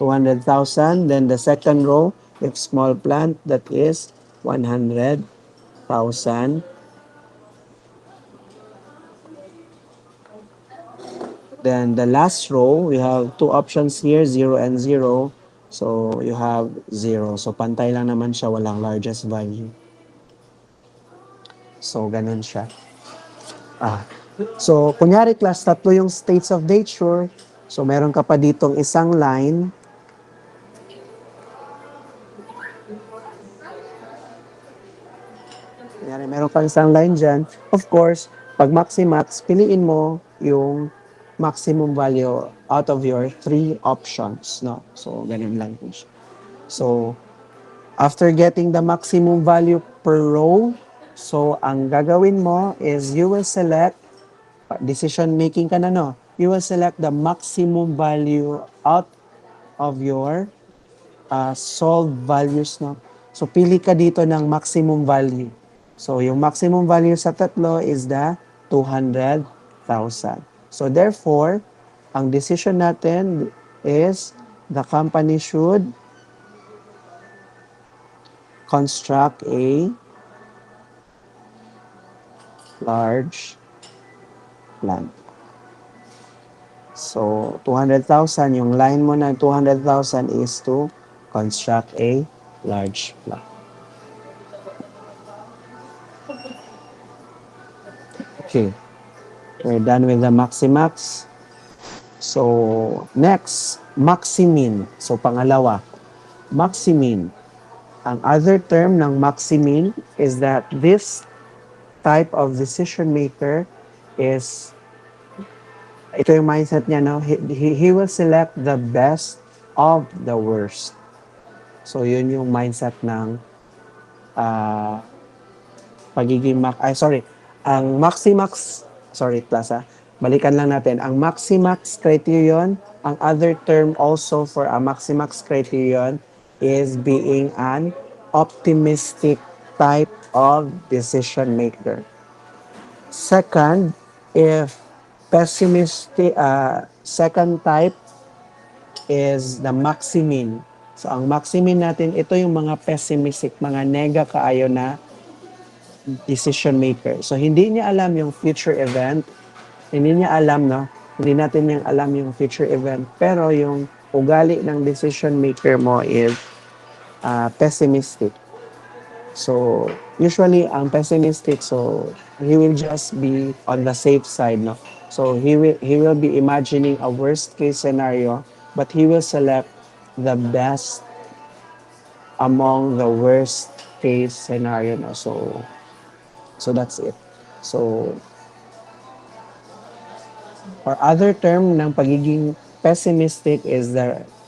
200,000. Then the second row, if small plant, that is 100,000. Then the last row, we have two options here, 0 and 0. So you have 0. So pantay lang naman siya, walang largest value. So ganun siya. So, kunyari class, tatlo yung states of nature. So meron ka pa ditong isang line. Kunyari, meron kang isang line dyan. Of course, pag maximax, piliin mo yung maximum value out of your three options. No? So, ganun lang po siya. So, after getting the maximum value per row, so ang gagawin mo is you will select, decision making ka na no, you will select the maximum value out of your solved values, no? So, pili ka dito ng maximum value. So, yung maximum value sa tatlo is the 200,000. So, therefore, ang decision natin is the company should construct a large plant. So, 200,000, yung line mo na 200,000 is to construct a large plant. Okay, we're done with the maximax. So, next, maximin. So, pangalawa, maximin. Ang other term ng maximin is that this type of decision maker is, ito yung mindset niya, no? He will select the best of the worst. So, yun yung mindset ng ah, pagiging ang maximax, sorry Plaza, balikan lang natin, ang maximax criterion, ang other term also for a maximax criterion is being an optimistic type of decision maker. Second, if pessimistic, second type is the maximin. So, ang maximin natin, ito yung mga pessimistic, mga nega kaayo na decision maker. So, hindi niya alam yung future event. Hindi niya alam, no? Hindi natin yung alam yung future event. Pero yung ugali ng decision maker mo is pessimistic. So, usually, ang pessimistic, so, he will just be on the safe side, no? So, he will be imagining a worst case scenario, but he will select the best among the worst case scenario, no? So that's it. So, or other term ng pagiging pessimistic is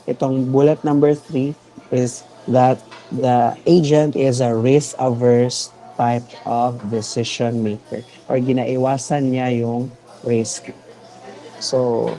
itong bullet number 3 is that the agent is a risk-averse type of decision maker or ginaiwasan niya yung risk. So,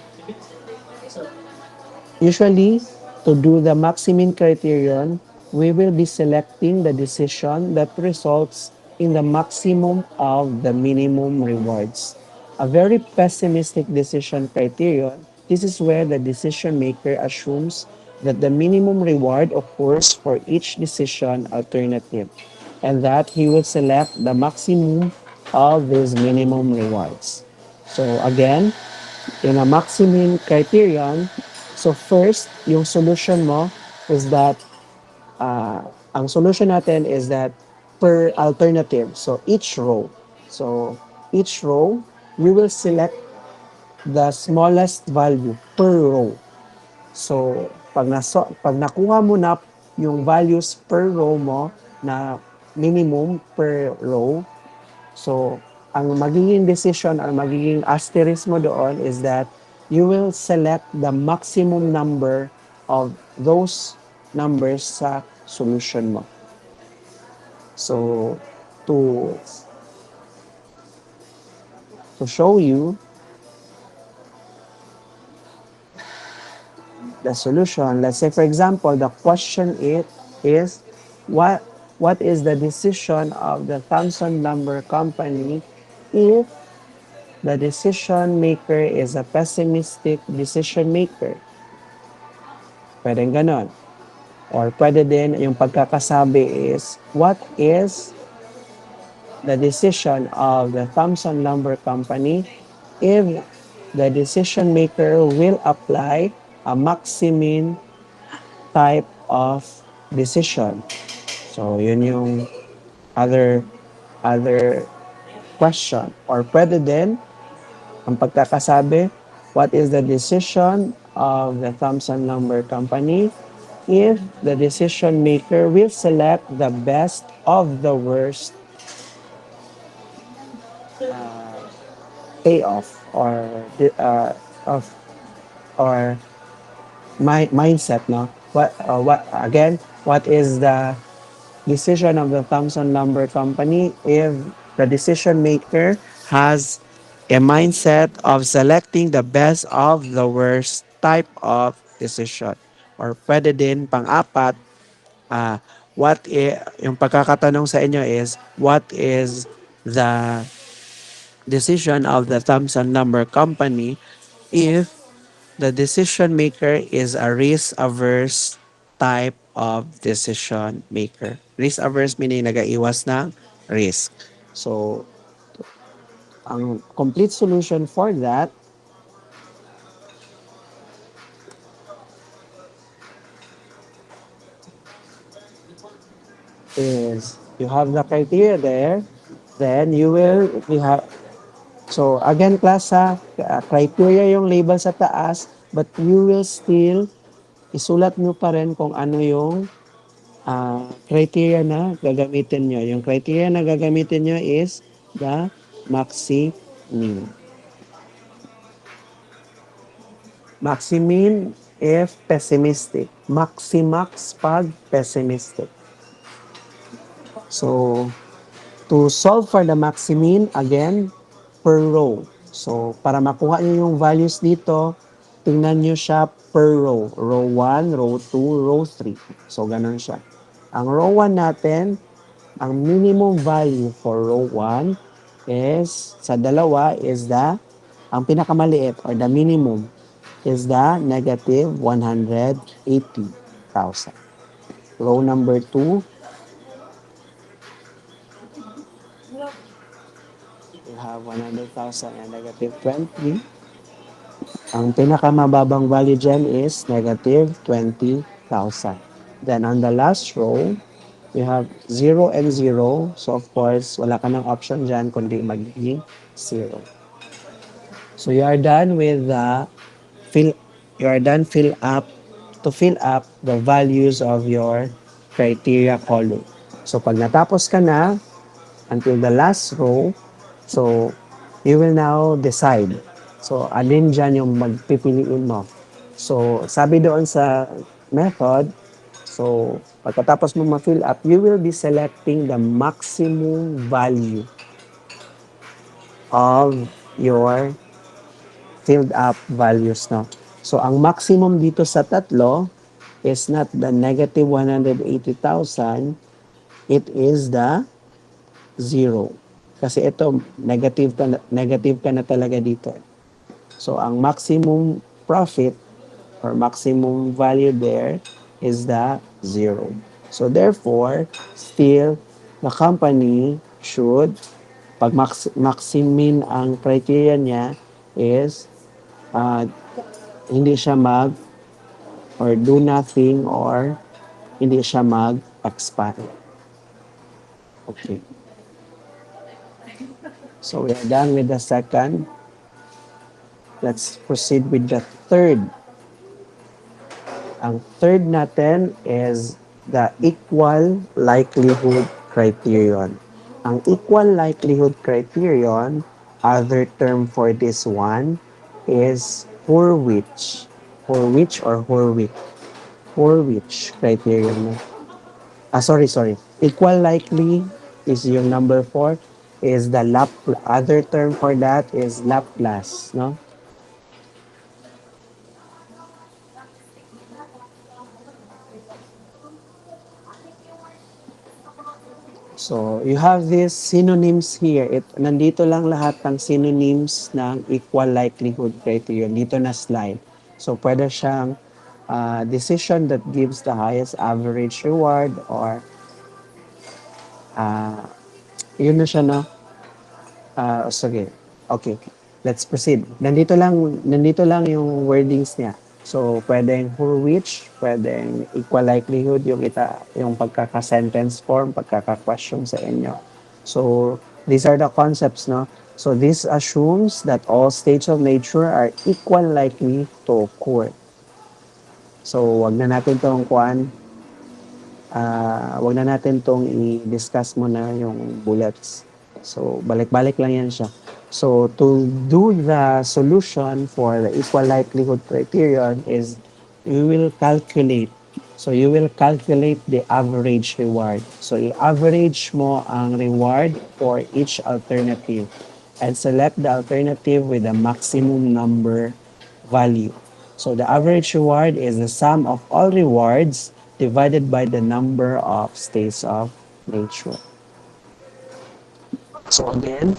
usually, to do the maximum criterion, we will be selecting the decision that results in the maximum of the minimum rewards. A very pessimistic decision criterion, this is where the decision maker assumes that the minimum reward occurs for each decision alternative and that he will select the maximum of these minimum rewards. So again, in a maximum criterion, so first, yung solution mo is that, ang solution natin is that per alternative. So each row. So each row, we will select the smallest value per row. So pag nakuha mo na yung values per row mo na minimum per row, so ang magiging decision or magiging asterisk mo doon is that you will select the maximum number of those numbers sa solution mo. So, to show you the solution, let's say for example, the question is what is the decision of the Thomson Lumber Company if the decision maker is a pessimistic decision maker? Pwedeng ganon. Or pwede din yung pagkakasabi is, what is the decision of the Thomson Lumber Company if the decision maker will apply a maximin type of decision? So, yun yung other question. Or pwede din, ang pagkakasabi What is the decision of the Thomson Lumber Company if the decision maker will select the best of the worst payoff of or mindset, no? What again? What is the decision of the Thomson Lumber Company if the decision maker has a mindset of selecting the best of the worst type of decision? Or pwede din pang-apat, ah, yung pagkakatanong sa inyo is, what is the decision of the Thomson Lumber Company if the decision maker is a risk-averse type of decision maker. Risk-averse meaning nagaiwas ng risk. So, ang complete solution for that is you have the criteria there, then you have, so again class ha, criteria yung label sa taas, but you will still isulat nyo pa rin kung ano yung criteria na gagamitin nyo. Yung criteria na gagamitin nyo is the maxi-min. Maxi-min if pessimistic. Maximax pag pessimistic. So, to solve for the maxi-min, again, per row. So, para makuha nyo yung values dito, tingnan nyo siya per row. Row 1, row 2, row 3. So, ganun siya. Ang row 1 natin, ang minimum value for row 1 is, sa dalawa, is ang pinakamaliit or the minimum is the negative 180,000. Row number 2, you have 100,000 and negative 20. Ang pinakamababang value dyan is negative 20,000. Then on the last row, you have 0 and 0. So of course, wala ka ng option dyan kundi magiging 0. So you are done with the you are done to fill up the values of your criteria column. So pag natapos ka na until the last row, so you will now decide. So alin dyan yung magpipiliin mo. So sabi doon sa method, so pagkatapos mo ma-fill up, you will be selecting the maximum value of your filled up values, no? So ang maximum dito sa tatlo is not the negative 180,000, it is the 0. Kasi ito, negative ka na talaga dito. So ang maximum profit or maximum value there is the 0. So therefore, still, the company should, pag maximin ang criteria niya is hindi siya or do nothing or hindi siya mag-expire. Okay. So we are done with the second. Let's proceed with the third. Ang third natin is the equal likelihood criterion. Ang equal likelihood criterion, other term for this one, is Hurwitz. Hurwitz or Hurwitz? Hurwitz criterion. Sorry. Equal likely is yung number 4, is the other term for that is Laplace, no? So, you have these synonyms here. Nandito lang lahat ng synonyms ng equal likelihood criterion. Dito na slide. So, pwede siyang decision that gives the highest average reward or yun na siya, no? Sige. Okay. Let's proceed. Nandito lang yung wordings niya. So, pwedeng Hurwitz, pwedeng equal likelihood, yung pagkaka-sentence form, pagkaka-question sa inyo. So, these are the concepts, no? So this assumes that all states of nature are equal likely to occur. So wag na natin tong kuan, wag na natin tong i-discuss muna yung bullets. So balik-balik lang yan siya. So to do the solution for the equal likelihood criterion is you will calculate. So you will calculate the average reward. So i-average mo ang reward for each alternative and select the alternative with the maximum number value. So the average reward is the sum of all rewards divided by the number of states of nature. So again,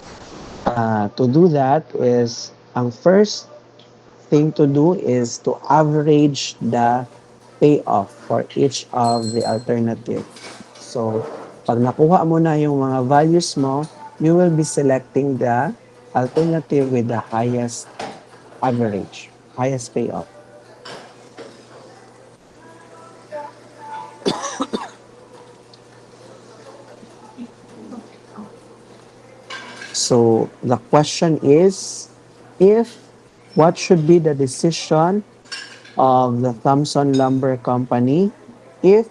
to do that is, ang first thing to do is to average the payoff for each of the alternative. So, pag nakuha mo na yung mga values mo, you will be selecting the alternative with the highest average, highest payoff. So, the question is, if what should be the decision of the Thomson Lumber Company if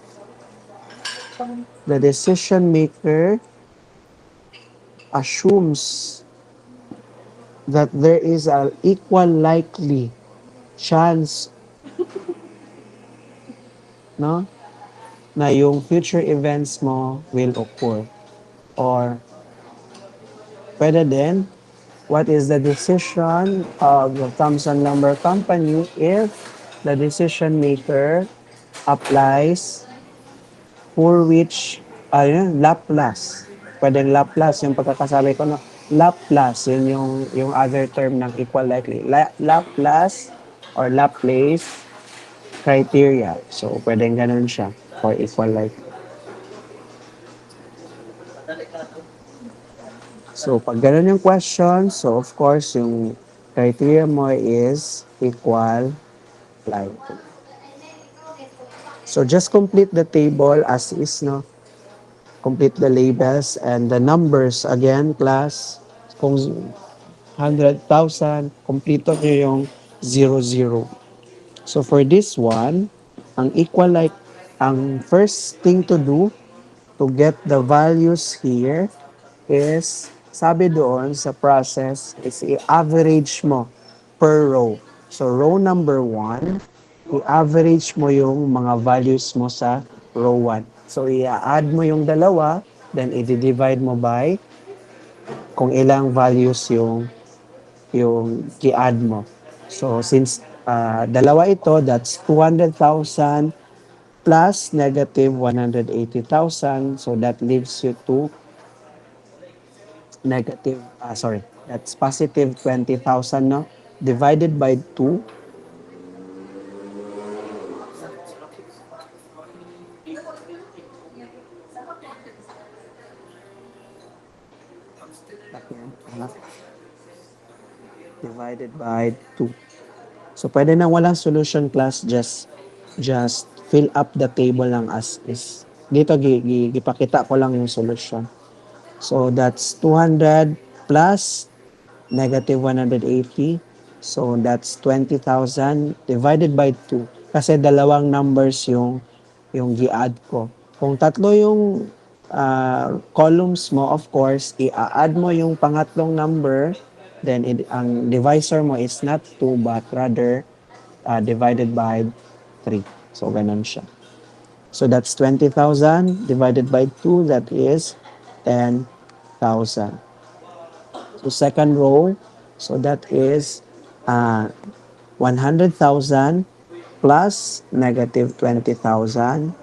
the decision maker assumes that there is an equal likely chance, no, na yung future events mo will occur, or pwede din, what is the decision of the Thomson Lumber Company if the decision maker applies for which, ayun, Laplace. Pwedeng Laplace yung pagkakasabi ko, no? Laplace, yun yung other term ng equal likely. Laplace or Laplace criteria. So, pwedeng ganun siya for equal likely. So, pag ganun yung question, so of course, yung criteria mo is equal likely. So, just complete the table as is, no? Complete the labels and the numbers again, class. Kung 100,000, kompleto nyo yung 00. So for this one, ang equal like, ang first thing to do to get the values here is, sabi doon sa process, is i-average mo per row. So row number 1, i-average mo yung mga values mo sa row 1. So i-add mo yung dalawa, then i-divide mo by kung ilang values yung i-add mo. So since dalawa ito, that's 200,000 plus negative 180,000. So that leaves you to negative, that's positive 20,000, no? Divided by 2, divided by 2. So pwede nang walang solution, class, just fill up the table lang as is. Dito gipakita ko lang yung solution. So that's 200 plus negative 180. So that's 20,000 divided by 2. Kasi dalawang numbers yung gi-add ko. Kung tatlo yung columns mo, of course, i-add mo yung pangatlong number, then ang divisor mo is not 2 but rather divided by 3. So ganun siya. So that's 20,000 divided by 2, that is 10,000. So second row, so that is 100,000 plus negative 20,000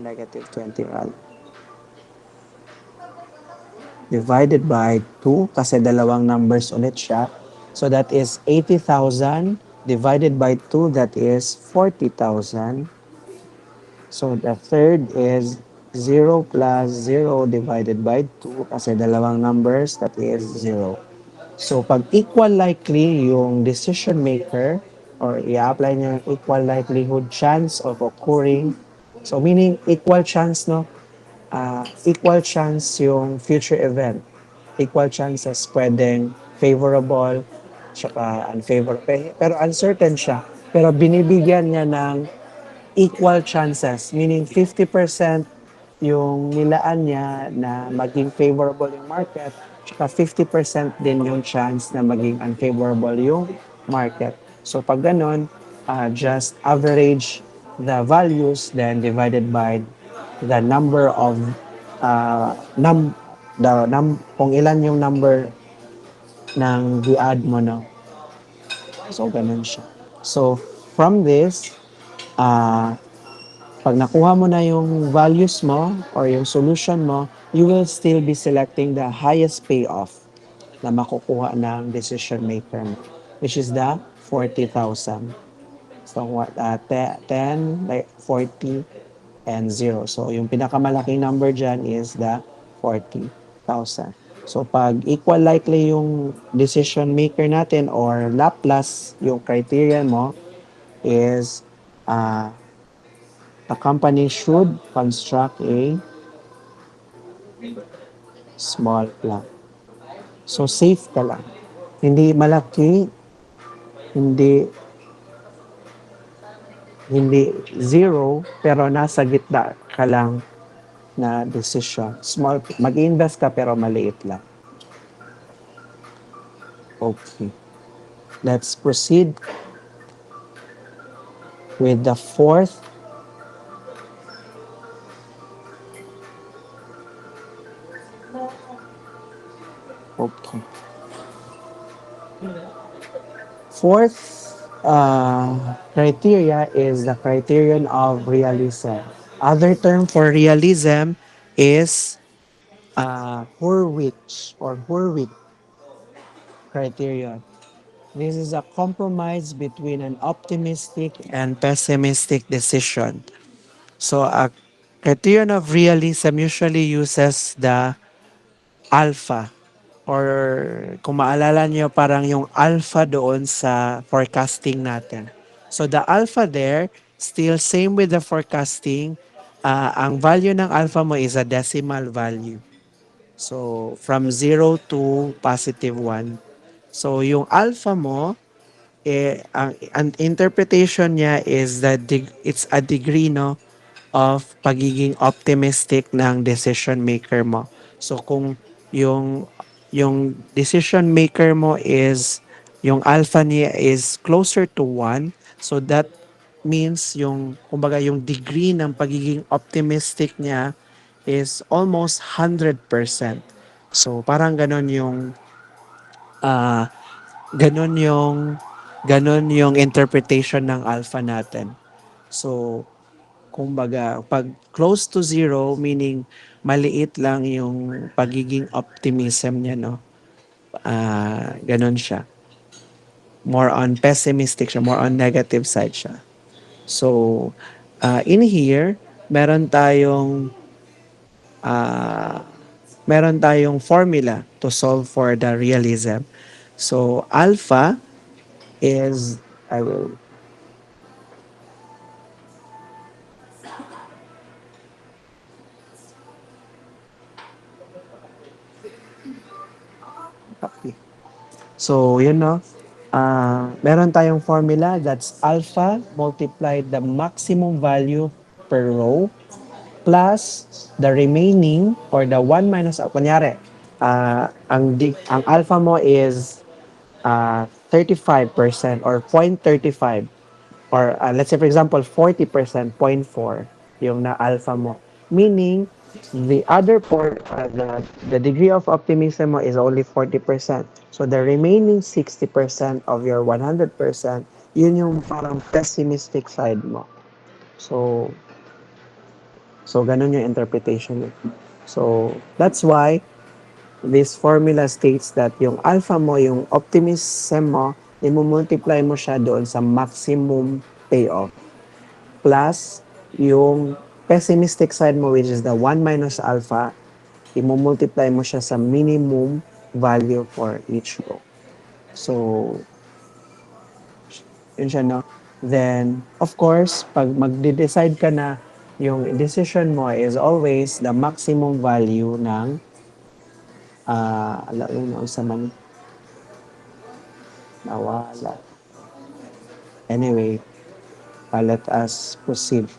negative 20 divided by 2 kasi dalawang numbers ulit siya. So that is 80,000 divided by 2, that is 40,000. So the third is 0 plus 0 divided by 2 kasi dalawang numbers, that is 0. So pag equal likely yung decision maker or i-apply niya yung equal likelihood chance of occurring. So meaning equal chance, no? equal chance yung future event. Equal chances pwedeng favorable, tsaka unfavorable. Pero uncertain siya. Pero binibigyan niya ng equal chances, meaning 50% yung nilaan niya na maging favorable yung market, tsaka 50% din yung chance na maging unfavorable yung market. So pag ganun, just average the values then divided by the number of kung ilan yung number ng di-add mo, no? So ganun siya. So from this, uh, pag nakuha mo na yung values mo or yung solution mo, you will still be selecting the highest payoff na makukuha ng decision maker mo, which is the 40,000. So, 10, like 40, and 0. So, yung pinakamalaking number dyan is the 40,000. So, pag equal likely yung decision maker natin or Laplace yung criterion mo is uh, the company should construct a small plan. So, safe ka lang. Hindi malaki, hindi hindi zero, pero nasa gitna ka lang na decision. Small, mag-invest ka pero maliit lang. Okay. Let's proceed with the fourth. Okay. Fourth criteria is the criterion of realism. Other term for realism is Hurwitz or Hurwitz criterion. This is a compromise between an optimistic and pessimistic decision. So a criterion of realism usually uses the alpha, or kung maalala nyo parang yung alpha doon sa forecasting natin. So the alpha there, still same with the forecasting, ang value ng alpha mo is a decimal value. So from 0 to +1. So yung alpha mo, ang interpretation niya is that it's a degree, no, of pagiging optimistic ng decision maker mo. So kung yung yung decision maker mo is yung alpha niya is closer to 1, so that means yung kumbaga yung degree ng pagiging optimistic niya is almost 100%. So parang ah ganon yung ganon yung interpretation ng alpha natin. So kumbaga, pag close to zero, meaning maliit lang yung pagiging optimism niya, no? Ganon siya. More on pessimistic siya, more on negative side siya. So, in here, meron tayong uh, meron tayong formula to solve for the realism. So, alpha is, I will copy. So, yun, no? Meron tayong formula that's alpha multiplied the maximum value per row plus the remaining or the 1 minus, kunyari, ang alpha mo is 35% or 0.35, or let's say for example 40%, 0.4 yung na alpha mo. Meaning, the other part, the degree of optimism mo is only 40%. So the remaining 60% of your 100%, yun yung parang pessimistic side mo. So, ganun yung interpretation. So, that's why this formula states that yung alpha mo, yung optimism mo, i-multiply mo siya doon sa maximum payoff. Plus, yung pessimistic side mo, which is the 1 minus alpha, i-multiply mo siya sa minimum value for each row. So, yun siya, no? Then, of course, pag magde-decide ka na yung decision mo is always the maximum value ng ala yun sa man nawala. Anyway, let us proceed.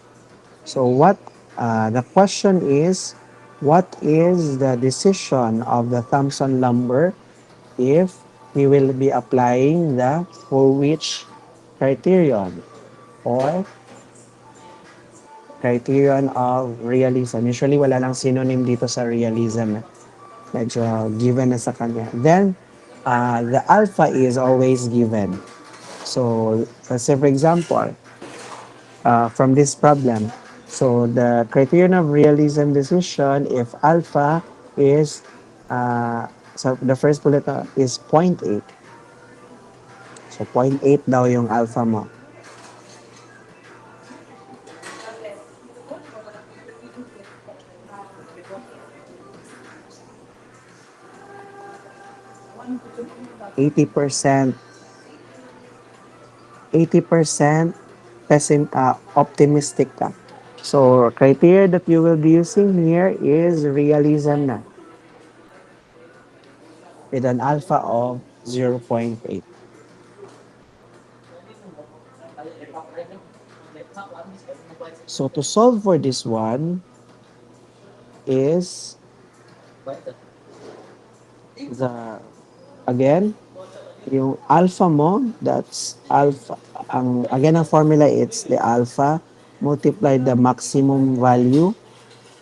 So the question is, what is the decision of the Thomson number if we will be applying the for which criterion or criterion of realism. Usually wala lang synonym dito sa realism. Medyo given na sa kanya. Then, the alpha is always given. So, let's say for example, from this problem, so the criterion of realism decision, if alpha is, so the first bullet is 0.8. So, 0.8 daw yung alpha mo. %, 80% optimistic ka. So, criteria that you will be using here is realism na with an alpha of 0.8. So, to solve for this one is again, yung alpha mo, that's alpha. Again, ang formula, it's the alpha multiplied the maximum value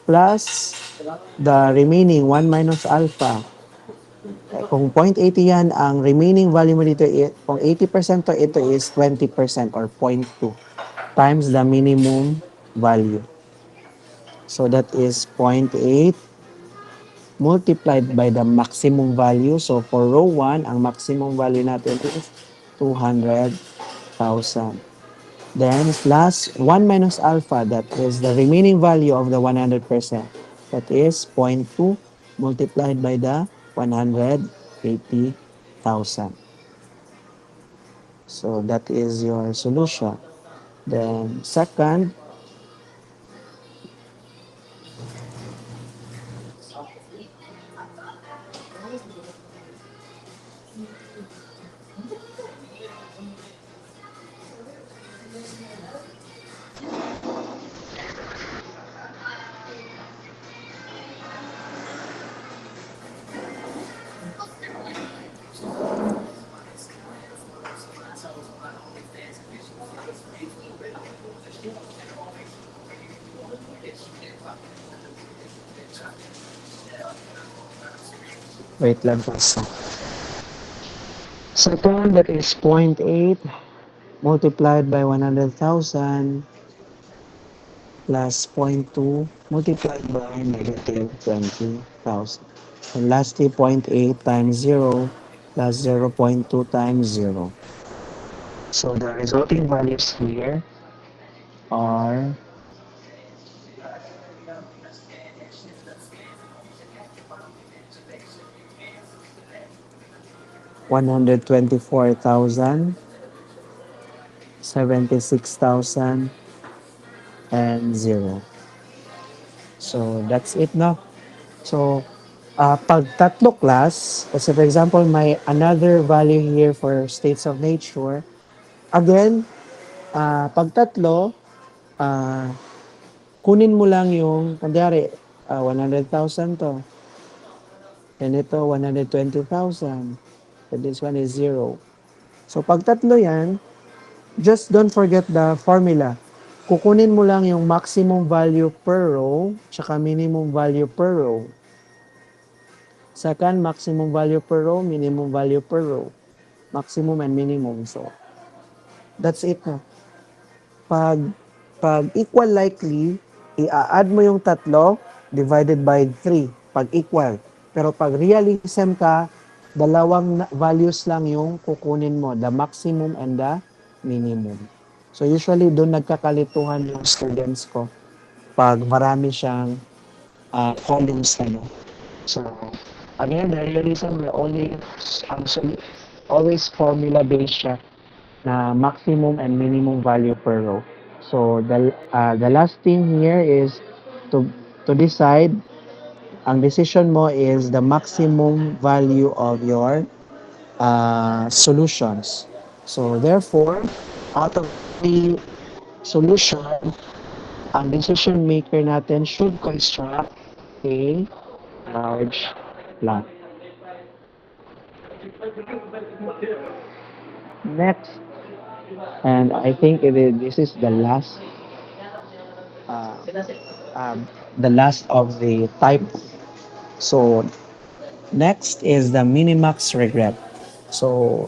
plus the remaining 1 minus alpha. Kung 0.80 yan, ang remaining value mo dito, kung 80% to ito is 20% or 0.2 times the minimum value. So that is 0.8 multiplied by the maximum value. So for row 1, ang maximum value natin is 200,000. Then plus 1 minus alpha, that is the remaining value of the 100%. That is 0.2 multiplied by the 180,000. So that is your solution. Then second, wait lang po. Second, that is 0.8 multiplied by 100,000 plus 0.2 multiplied by negative 20,000. And lastly, 0.8 times 0 plus 0.2 times 0. So the resulting values here are 124,000, 76,000, and 0. So that's it, no? So pag tatlo class, kasi for example, may another value here for states of nature. Again, pag tatlo, kunin mo lang yung, kunyari, 100,000 to. And ito, 120,000. And this one is 0. So pag tatlo yan, just don't forget the formula. Kukunin mo lang yung maximum value per row, tsaka minimum value per row. Second, maximum value per row, minimum value per row. Maximum and minimum. So, that's it na. Pag equal likely, i-add mo yung tatlo divided by 3 pag equal. Pero pag realism ka, dalawang values lang yung kukunin mo, the maximum and the minimum. So usually doon nagkakalituhan yung students ko pag marami siyang columns na. So again, the realism will always formula based siya na maximum and minimum value per row. So the last thing here is to decide. Ang decision mo is the maximum value of your solutions. So therefore, out of the solution, ang decision maker natin should construct a large plot. Next, and I think this is uh, the last of the type. So next is the minimax regret. So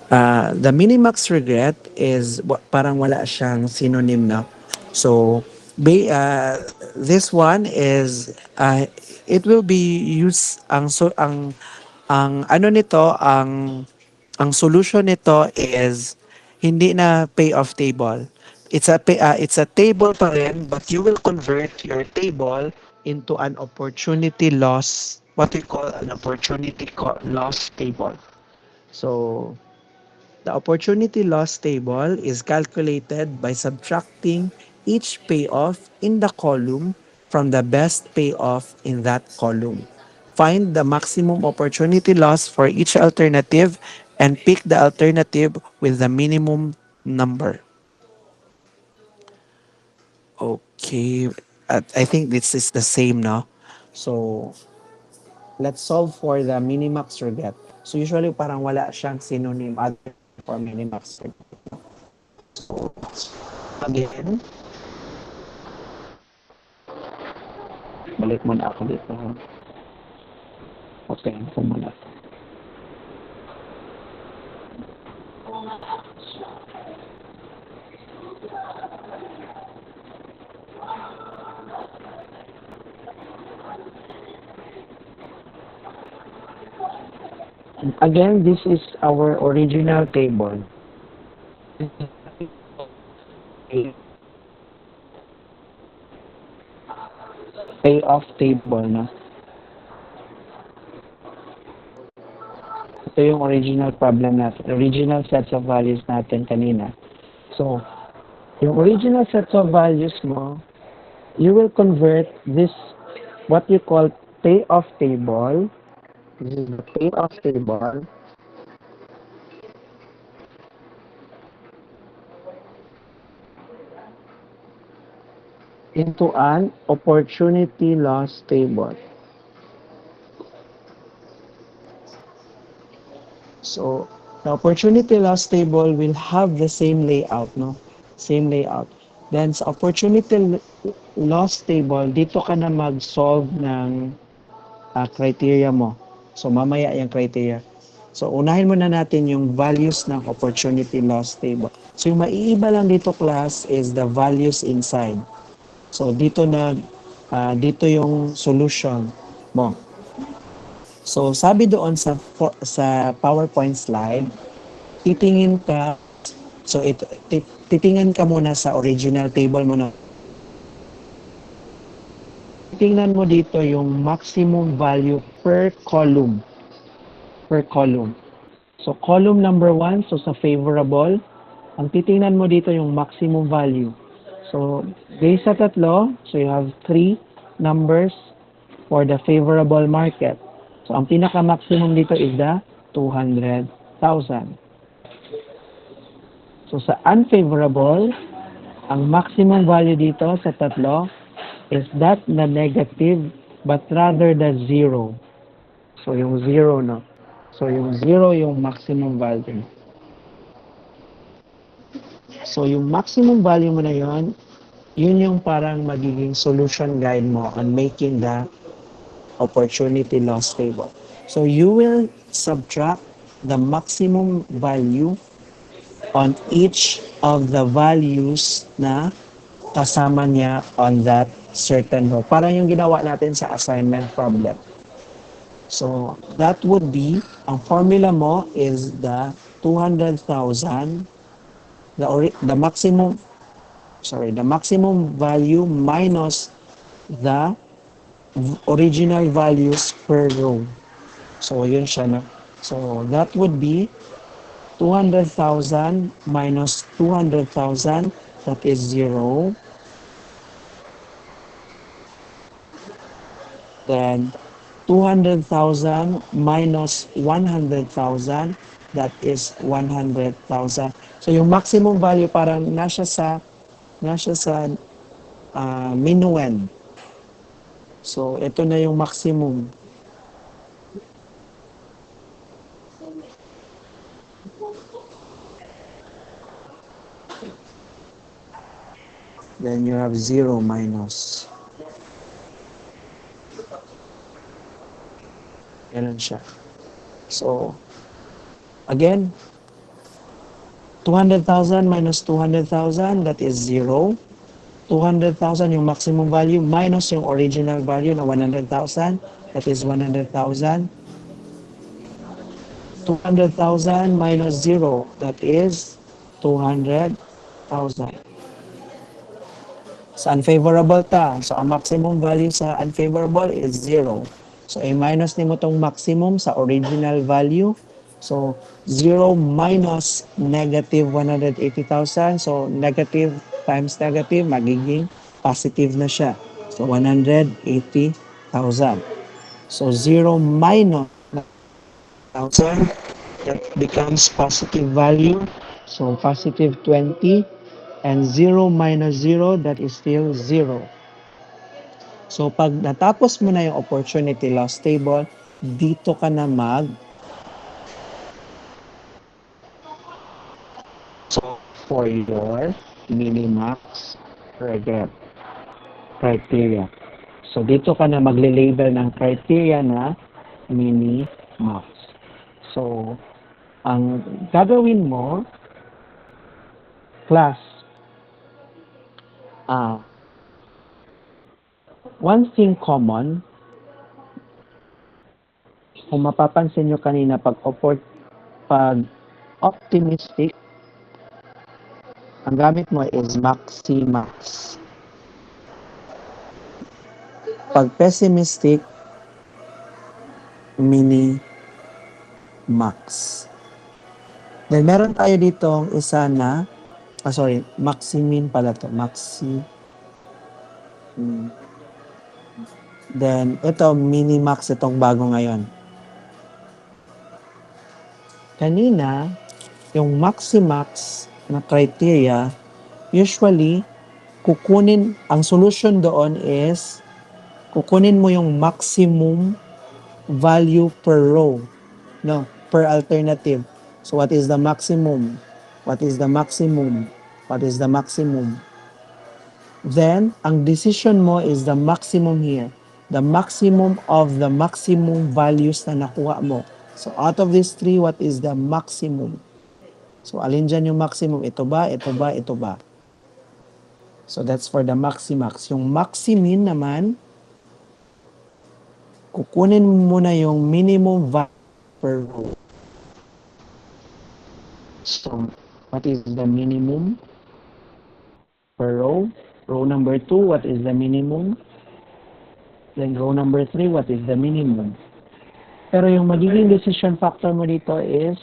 the minimax regret is parang wala siyang synonym na. So this one is it will be used ang ano nito ang solution nito is hindi na payoff table. It's a table pa rin, but you will convert your table into an opportunity loss, what we call an loss table. So the opportunity loss table is calculated by subtracting each payoff in the column from the best payoff in that column. Find the maximum opportunity loss for each alternative and pick the alternative with the minimum number. Okay, I think this is the same now. So let's solve for the minimax regret. So usually parang wala siyang synonym other for minimax regret. So again, balik muna ako dito. Okay, ako muna. Again, this is our original table. Payoff table na. Ito yung original problem natin, original sets of values natin kanina. So, yung original sets of values mo, you will convert this, what you call payoff table, this is the payoff table, into an opportunity loss table. So, the opportunity loss table will have the same layout, no? Same layout. Then, sa opportunity loss table, dito ka na mag-solve ng criteria mo. So, mamaya yung criteria. So, unahin muna natin yung values ng opportunity loss table. So, yung maiiba lang dito, class, is the values inside. So, dito yung solution mo. So, sabi doon sa PowerPoint slide, titingin ka, so titingnan ka muna sa original table mo na. Tingnan mo dito yung maximum value per column. Per column. So, column number 1, so sa favorable, ang titingnan mo dito yung maximum value. So, based sa tatlo, so you have 3 numbers for the favorable market. So, ang pinaka-maximum dito is the 200,000. So, sa unfavorable, ang maximum value dito sa tatlo is that na negative but rather the 0. So, yung 0, no? So, yung 0 yung maximum value. So, yung maximum value mo na yun yung parang magiging solution guide mo on making the opportunity loss table. So, you will subtract the maximum value on each of the values na kasama niya on that certain row. Parang yung ginawa natin sa assignment problem. So, that would be, ang formula mo is the 200,000, the maximum value minus the original values per row. So, yun siya na. So, that would be 200,000 minus 200,000 that is 0. Then 200,000 minus 100,000, that is 100,000. So yung maximum value parang nasa sa minuend. So ito na yung maximum. Then you have 0 minus. Ganun siya. So, again, 200,000 minus 200,000, that is 0. 200,000 yung maximum value minus yung original value na 100,000, that is 100,000. 200,000 minus 0, that is 200,000. Sa unfavorable ta. So, ang maximum value sa unfavorable is 0. So, i-minus nimo tong maximum sa original value. So, 0 minus negative 180,000. So, negative times negative, magiging positive na siya. So, 180,000. So, 0 minus 1,000, that becomes positive value. So, positive 20. And 0 minus 0, that is still 0. So, pag natapos mo na yung opportunity loss table, dito ka na so, for your minimax regret criteria. So, dito ka na magle-label ng criteria na minimax. So, ang gagawin mo, class, one thing common, kung mapapansin nyo kanina, pag optimistic, ang gamit mo is maxi-max. Pag pessimistic, mini-max. Then meron tayo ditong isa na, maximin pala to, Then, ito, minimax itong bago ngayon. Kanina, yung maximax na criteria, usually, ang solution doon is, kukunin mo yung maximum value per row, per alternative. So, what is the maximum? What is the maximum? What is the maximum? Then, ang decision mo is the maximum here. The maximum of the maximum values na nakuha mo. So, out of these three, what is the maximum? So, alin dyan yung maximum? Ito ba? Ito ba? Ito ba? So, that's for the maximax. Yung maximin naman, kukunin mo muna yung minimum value per row. So, what is the minimum per row? Row number 2, what is the minimum? Then row number 3, what is the minimum? Pero yung magiging decision factor mo dito is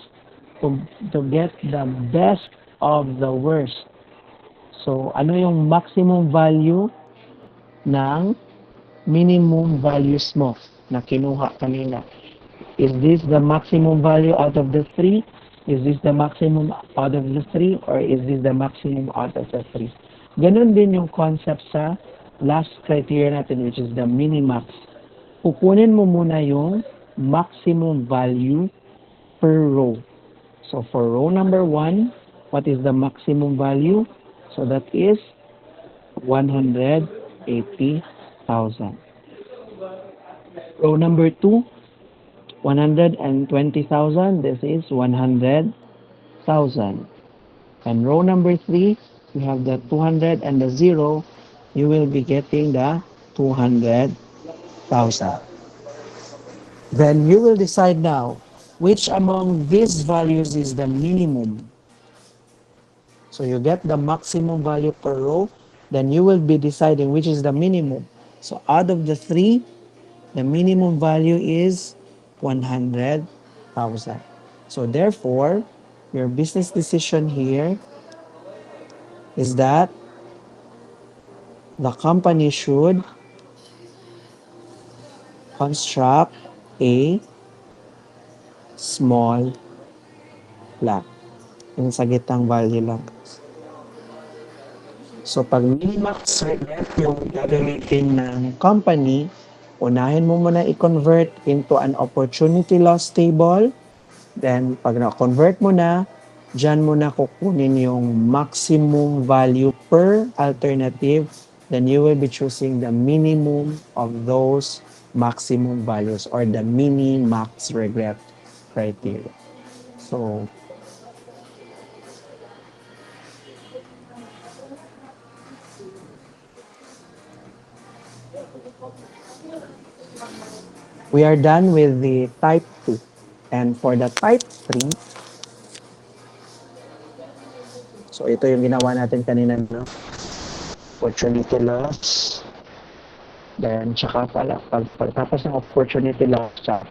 to get the best of the worst. So, ano yung maximum value ng minimum values mo na kinuha kanina? Is this the maximum value out of the 3? Is this the maximum out of the 3? Or is this the maximum out of the 3? Ganon din yung concept sa last criteria natin, which is the minimax. Kukunin mo muna yung maximum value per row. So for row number 1, what is the maximum value? So that is 180,000. Row number 2, 120,000. This is 100,000. And row number 3, you have the 200 and the 0. You will be getting the 200,000. Then you will decide now which among these values is the minimum. So you get the maximum value per row, then you will be deciding which is the minimum. So out of the 3, the minimum value is 100,000. So therefore, your business decision here is that the company should construct a small lot. Yung sa gitang value lang. So, pag minimax regret yung gagamitin ng company, unahin mo muna i-convert into an opportunity loss table. Then, pag na-convert mo na, dyan mo na kukunin yung maximum value per alternative. Then, you will be choosing the minimum of those maximum values or the mini-max regret criteria. So, we are done with the type 2. And for the type 3, so ito yung ginawa natin kanina, no? Opportunity loss. Then, tsaka pala, pagtapos ng opportunity loss, tsaka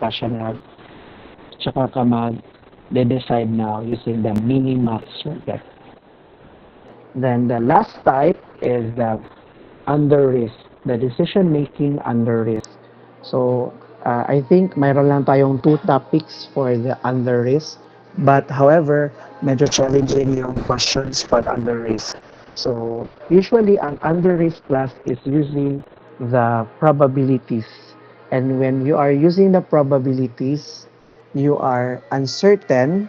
ka mag-decide now using the mini-max regret. Then, the last type is the under risk, the decision making under risk. So, I think mayroon lang tayong 2 topics for the under risk. But however, medyo challenging yung questions for under risk. So, usually ang under risk class is using the probabilities. And when you are using the probabilities, you are uncertain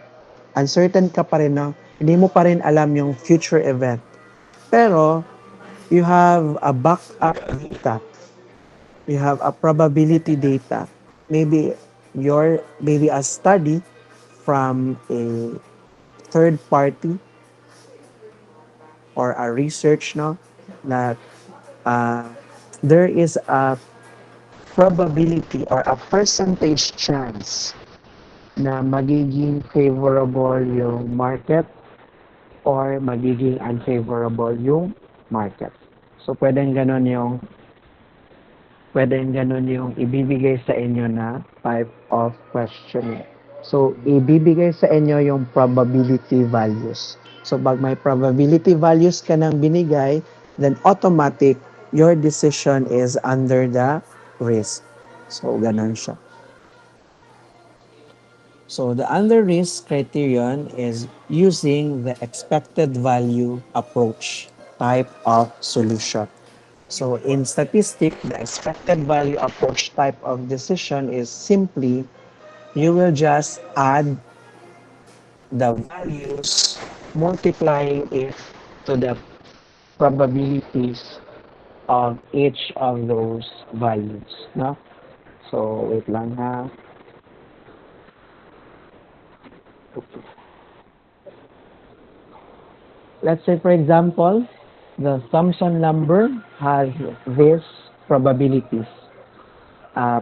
ka pa rin, no? Hindi mo pa rin alam yung future event. Pero, you have a backup data. You have a probability data. Maybe a study from a third party or a research, no, that uh, there is a probability or a percentage chance na magiging favorable yung market or magiging unfavorable yung market. So, pwedeng ganon yung ibibigay sa inyo na type of questionnaire. So, ibibigay sa inyo yung probability values. So, pag may probability values ka nang binigay, then automatic, your decision is under the risk. So, ganon siya. So, the under risk criterion is using the expected value approach type of solution. So, in statistics, the expected value approach type of decision is simply you will just add the values, multiplying it to the probabilities of each of those values. No? So, wait lang ha. Okay. Let's say, for example, the Thomson number has these probabilities.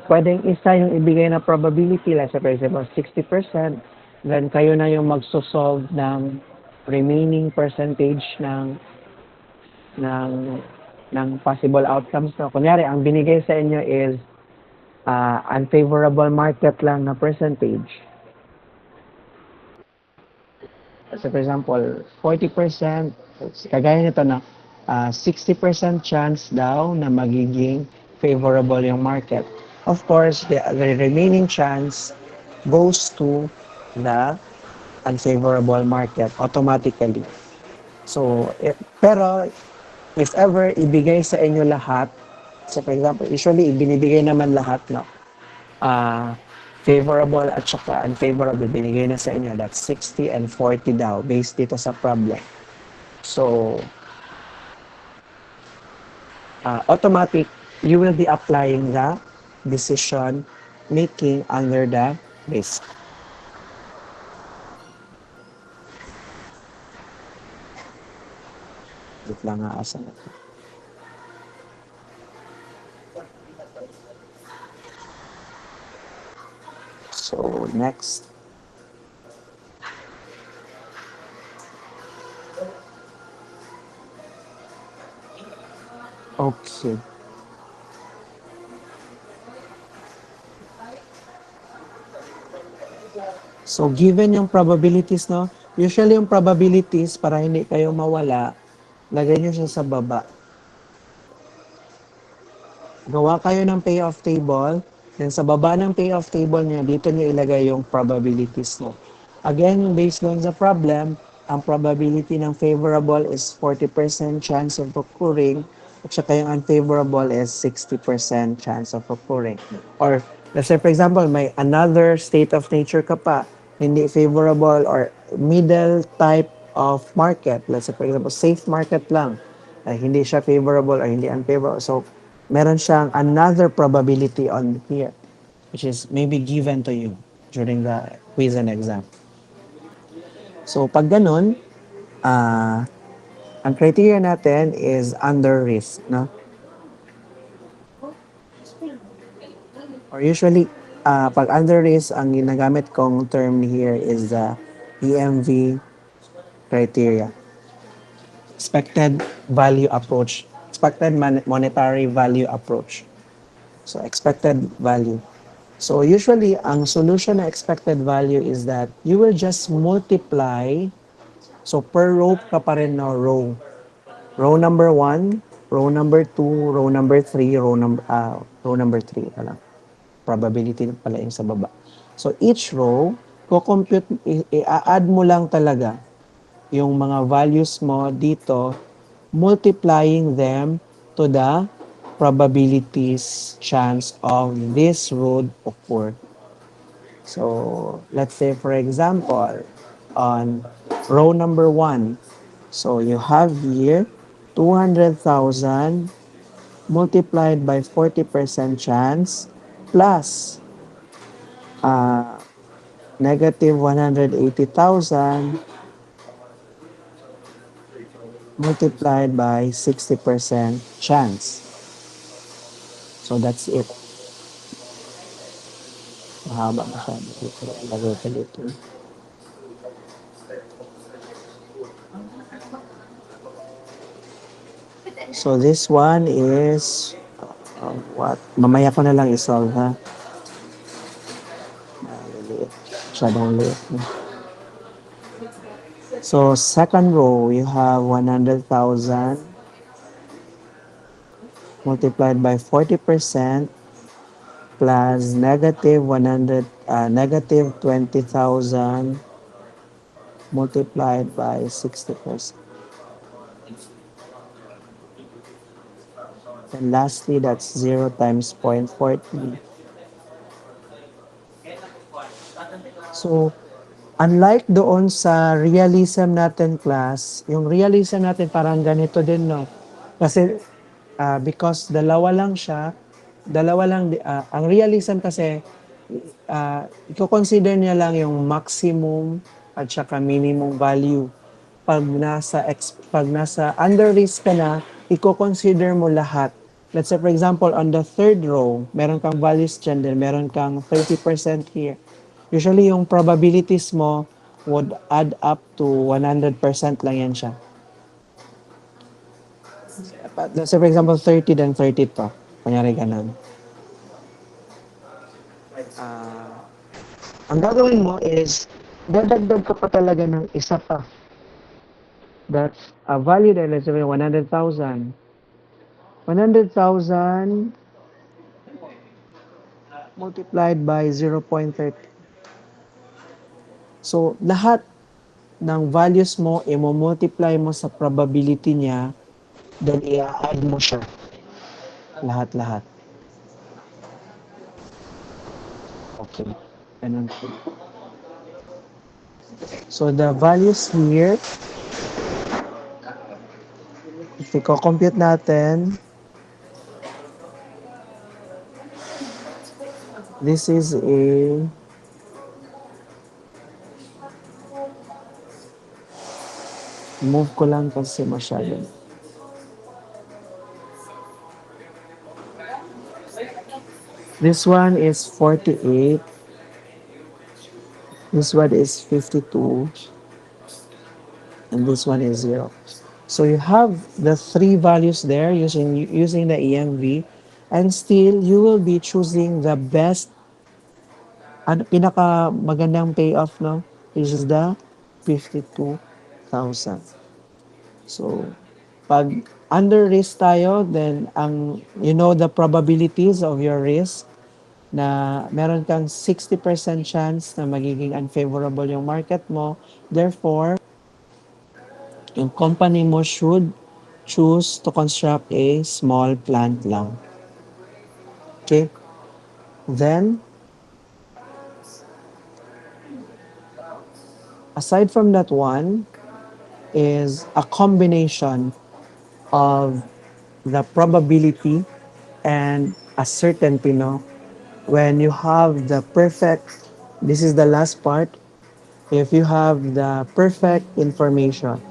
Pwedeng isa yung ibigay na probability, let's say, for example, 60%, then kayo na yung magsosolve ng remaining percentage ng possible outcomes. So, kunyari, ang binigay sa inyo is unfavorable market lang na percentage. So, for example, 40%, kagaya nito na 60% chance daw na magiging favorable yung market. Of course, the remaining chance goes to the unfavorable market automatically. So, pero if ever ibigay sa inyo lahat, so for example, usually ibinibigay naman lahat, no? Favorable at saka unfavorable, binigay na sa inyo. That's 60 and 40 daw, based dito sa problem. So, automatic, you will be applying the decision making under the risk. Wait lang nga, asa na. So, next. Okay. So, given yung probabilities, no? Usually yung probabilities, para hindi kayo mawala, lagay nyo siya sa baba. Gawa kayo ng payoff table. Then sa baba ng payoff table niya, dito nyo ilagay yung probabilities mo. Again, based on the problem, ang probability ng favorable is 40% chance of occurring at saka yung unfavorable is 60% chance of occurring. Or let's say for example, may another state of nature ka pa, hindi favorable or middle type of market. Let's say for example, safe market lang. Hindi siya favorable or hindi unfavorable. So, meron siyang another probability on here, which is maybe given to you during the quiz and exam. So, pag ganun, ah ang criteria natin is under risk, no? Or usually, pag under risk, ang ginagamit kong term here is the EMV criteria. Expected value approach. Expected monetary value approach. So, expected value. So, usually, ang solution na expected value is that you will just multiply. So, per row ka pa rin na row. Row number 1, row number 2, row number 3, row number 3 pala. Probability pala yung sa baba. So each row, ko-compute, i-add mo lang talaga yung mga values mo dito, multiplying them to the probabilities chance of this road occur. So let's say for example, on row number 1, so you have here 200,000 multiplied by 40% chance plus uh, negative 180,000 multiplied by 60% chance. So that's it. Mahaba masyado. Lagay ka dito. So this one is what? Mamaya ko na lang isolve ha. Liit. Masyadong liit. So second row, you have 100,000 multiplied by 40% plus negative 20,000 multiplied by 60%. And lastly, that's 0 times 0.40. So, unlike doon sa realism natin class, yung realism natin parang ganito din, no? Kasi, because dalawa lang siya, ang realism kasi, i-consider niya lang yung maximum at saka minimum value. Pag nasa under risk ka na, i-consider mo lahat. Let's say for example, on the third row, meron kang values dyan, then meron kang 30% here. Usually yung probabilities mo would add up to 100% lang yan siya. Let's say for example, 30 then 30 to. Kunyari ganun. Ang gagawin mo is, dadagdag ka pa talaga ng isa pa. That's a value that let's say 100,000. 100,000 multiplied by 0.30. So, lahat ng values mo, i-multiply mo sa probability niya, then i-add mo siya. Lahat-lahat. Okay. Ganun po. So, the values here, if i-compute natin, this is a move ko lang kasi masyado. This one is 48. This one is 52. And this one is 0. So you have the three values there using the EMV, and still you will be choosing the best, pinaka magandang payoff, no? This is the 52,000. So Pag under risk tayo, then you know the probabilities of your risk na meron kang 60% chance na magiging unfavorable yung market mo. Therefore, yung company mo should choose to construct a small plant lang. Okay? Then, aside from that one, is a combination of the probability and a certainty, no? When you have the perfect, this is the last part, if you have the perfect information,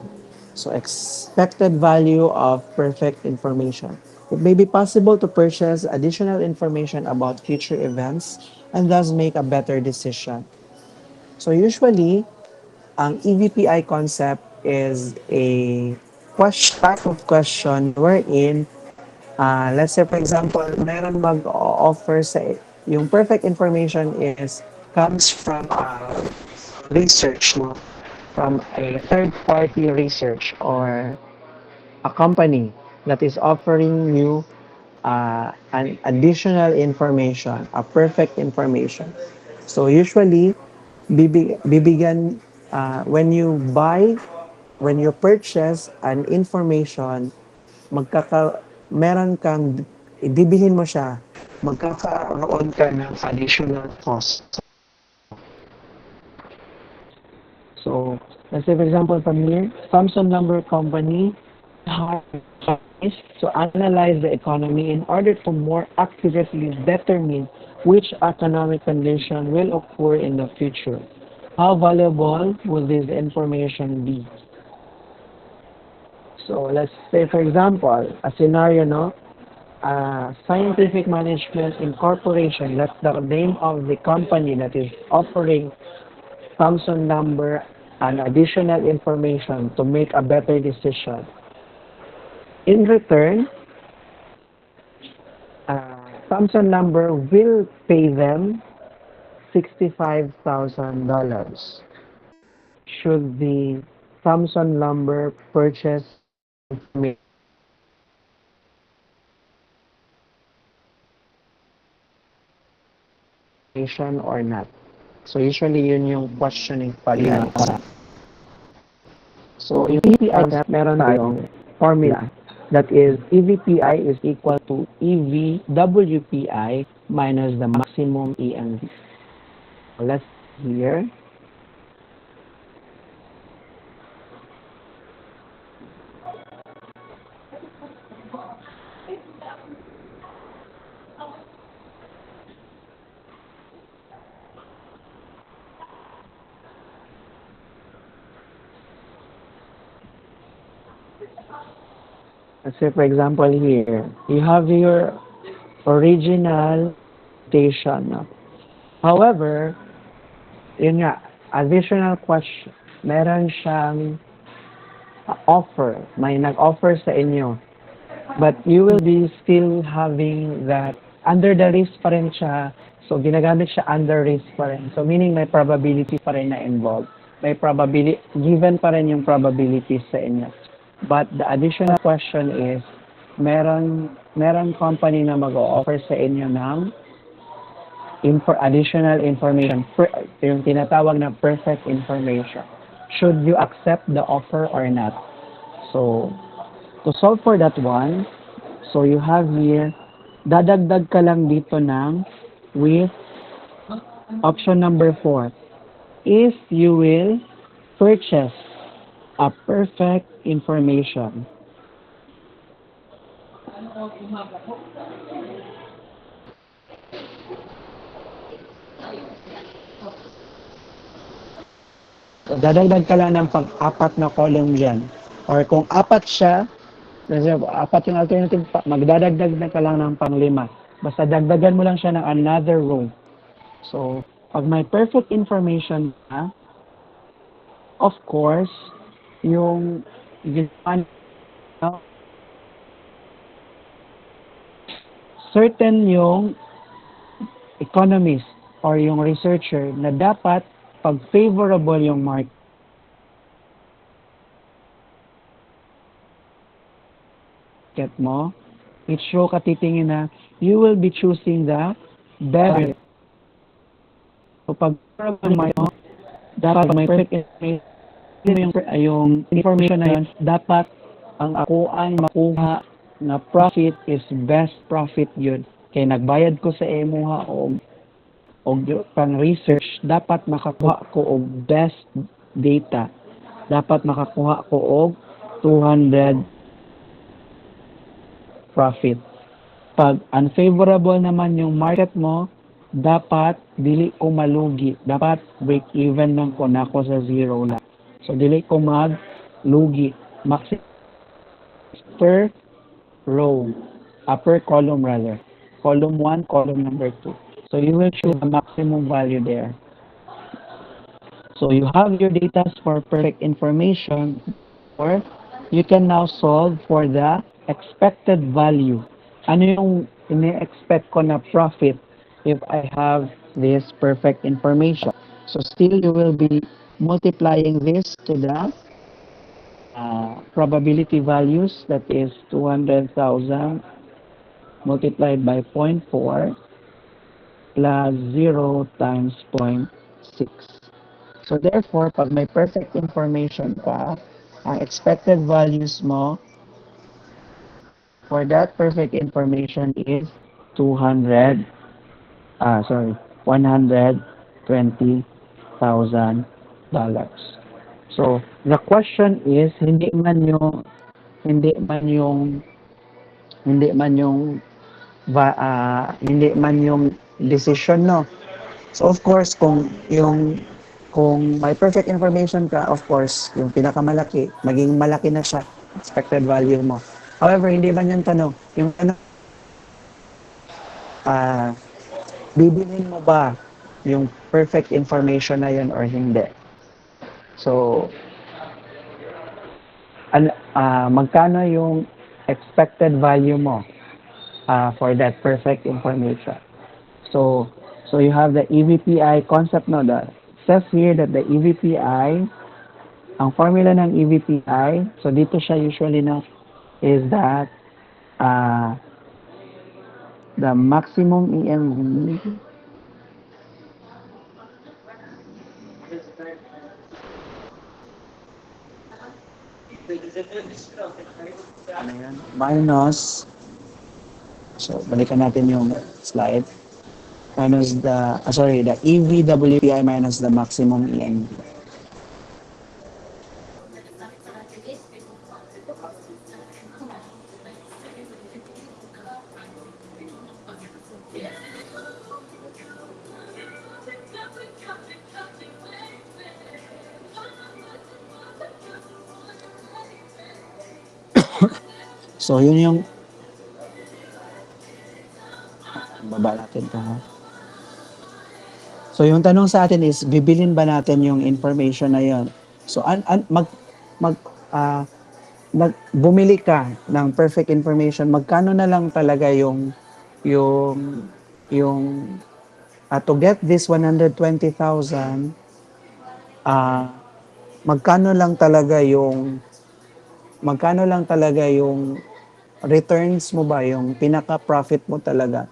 so expected value of perfect information, it may be possible to purchase additional information about future events and thus make a better decision. So usually, ang EVPI concept is a type of question wherein, let's say for example, meron mag-offer sa, yung perfect information is, comes from research mo, from a third party research or a company that is offering you an additional information, a perfect information. So usually, bibigyan, when you purchase an information, meron kang, ibibihin mo siya, magkakaroon ka ng additional cost. So, let's say for example from here, Thomson Lumber Company is to analyze the economy in order to more accurately determine which economic condition will occur in the future. How valuable will this information be? So let's say for example, a scenario, no? Scientific Management Incorporation, that's the name of the company that is offering Thomson Lumber and additional information to make a better decision. In return, Thomson Lumber will pay them $65,000 should the Thomson Lumber purchase information or not. So usually yun yung questioning pala. So yung EVPI, meron tayong formula that is EVPI is equal to EVWPI minus the maximum EMV. Let's see here. Let's say for example here, you have your original station. However, yun nga, additional question, meron siyang offer, may nag-offer sa inyo. But you will be still having that, under the risk pa rin siya, so ginagamit siya under risk pa rin. So meaning may probability pa rin na involved. May probability, given pa rin yung probabilities sa inyo. But the additional question is, meron company na mag-o-offer sa inyo ng additional information, yung tinatawag na perfect information. Should you accept the offer or not? So, to solve for that one, so you have here, dadagdag ka lang dito ng with option number 4. If you will purchase a perfect information. So, dadagdag ka lang ng pang-apat na column dyan. Or kung apat siya, apat yung alternative, magdadagdag na ka lang ng pang-5. Basta dagdagan mo lang siya ng another row. So, pag may perfect information na, of course, yung certain yung economist or yung researcher na dapat pag favorable yung market, market mo, it show ka titingin na you will be choosing the better. So pag mo, dapat may perfect information yung information na yun, dapat ang ako ang makuha na profit is best profit yun. Kaya nagbayad ko sa emuha o pang research, dapat makakuha ko og best data. Dapat makakuha ko og 200 profit. Pag unfavorable naman yung market mo, dapat dili ko malugi. Dapat break even lang ko na ako sa zero lang. So dili ko maglugi. Maximum per row, per column rather. Column 1, column number 2. So you will choose the maximum value there. So you have your data for perfect information, or you can now solve for the expected value. Ano yung ini-expect ko na profit if I have this perfect information? So still you will be multiplying this to the probability values, that is 200,000 multiplied by 0.4 plus 0 times 0.6. So therefore, pag may perfect information ka, ang expected values mo for that perfect information is 120,000 dollars. So the question is hindi man yung decision, no. So of course kung may perfect information ka, of course yung pinakamalaki maging malaki na siya expected value mo. However, hindi man yung tanong, yung tanong, bibilhin mo ba yung perfect information na yun or hindi. So magkano yung expected value mo for that perfect information. So you have the EVPI concept, no? That says here that the EVPI, ang formula ng EVPI, so dito siya usually na is that the maximum EMV ano yan? Minus, so balikan natin yung slide, minus the EVWPI minus the maximum EMV. So yun yung baba natin to, ha? So yung tanong sa atin is, bibilin ba natin yung information na yun? So bumili ka ng perfect information, magkano na lang talaga yung to get this 120,000, magkano lang talaga yung returns mo ba, yung pinaka-profit mo talaga,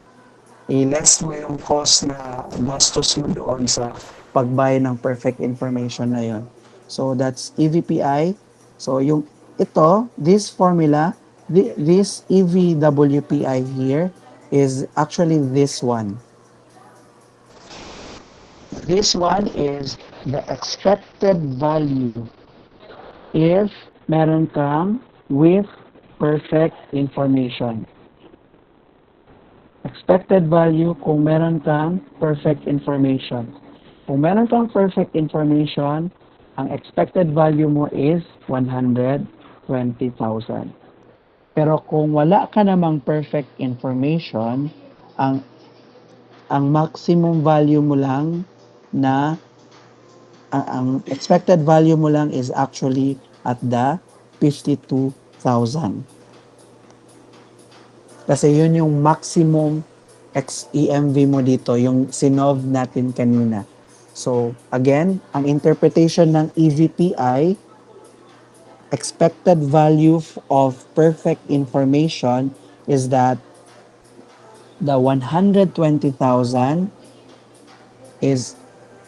i-less mo yung cost na gastos mo doon sa pag-buy ng perfect information na yon. So that's EVPI. So this formula, this EVWPI here is actually this one. This one is the expected value if meron kang with perfect information. Expected value kung meron kang perfect information. Kung meron kang perfect information, ang expected value mo is 120,000. Pero kung wala ka namang perfect information, ang maximum value mo lang na ang expected value mo lang is actually at the 52,000. Kasi yun yung maximum EMV mo dito, yung sinolve natin kanina. So, again, ang interpretation ng EVPI expected value of perfect information is that the 120,000 is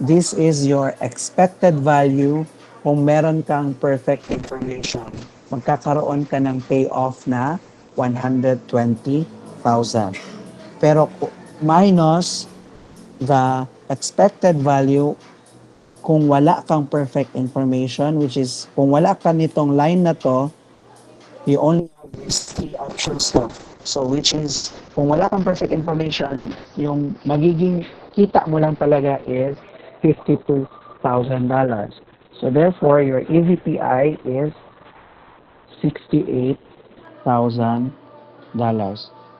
this is your expected value kung meron kang perfect information. Magkakaroon ka ng payoff na 120,000. Pero minus the expected value kung wala kang perfect information, which is kung wala ka nitong line na to, you only have these three options to. So which is, kung wala kang perfect information, yung magiging kita mo lang talaga is $52,000. So therefore, your EVPI is $68,000.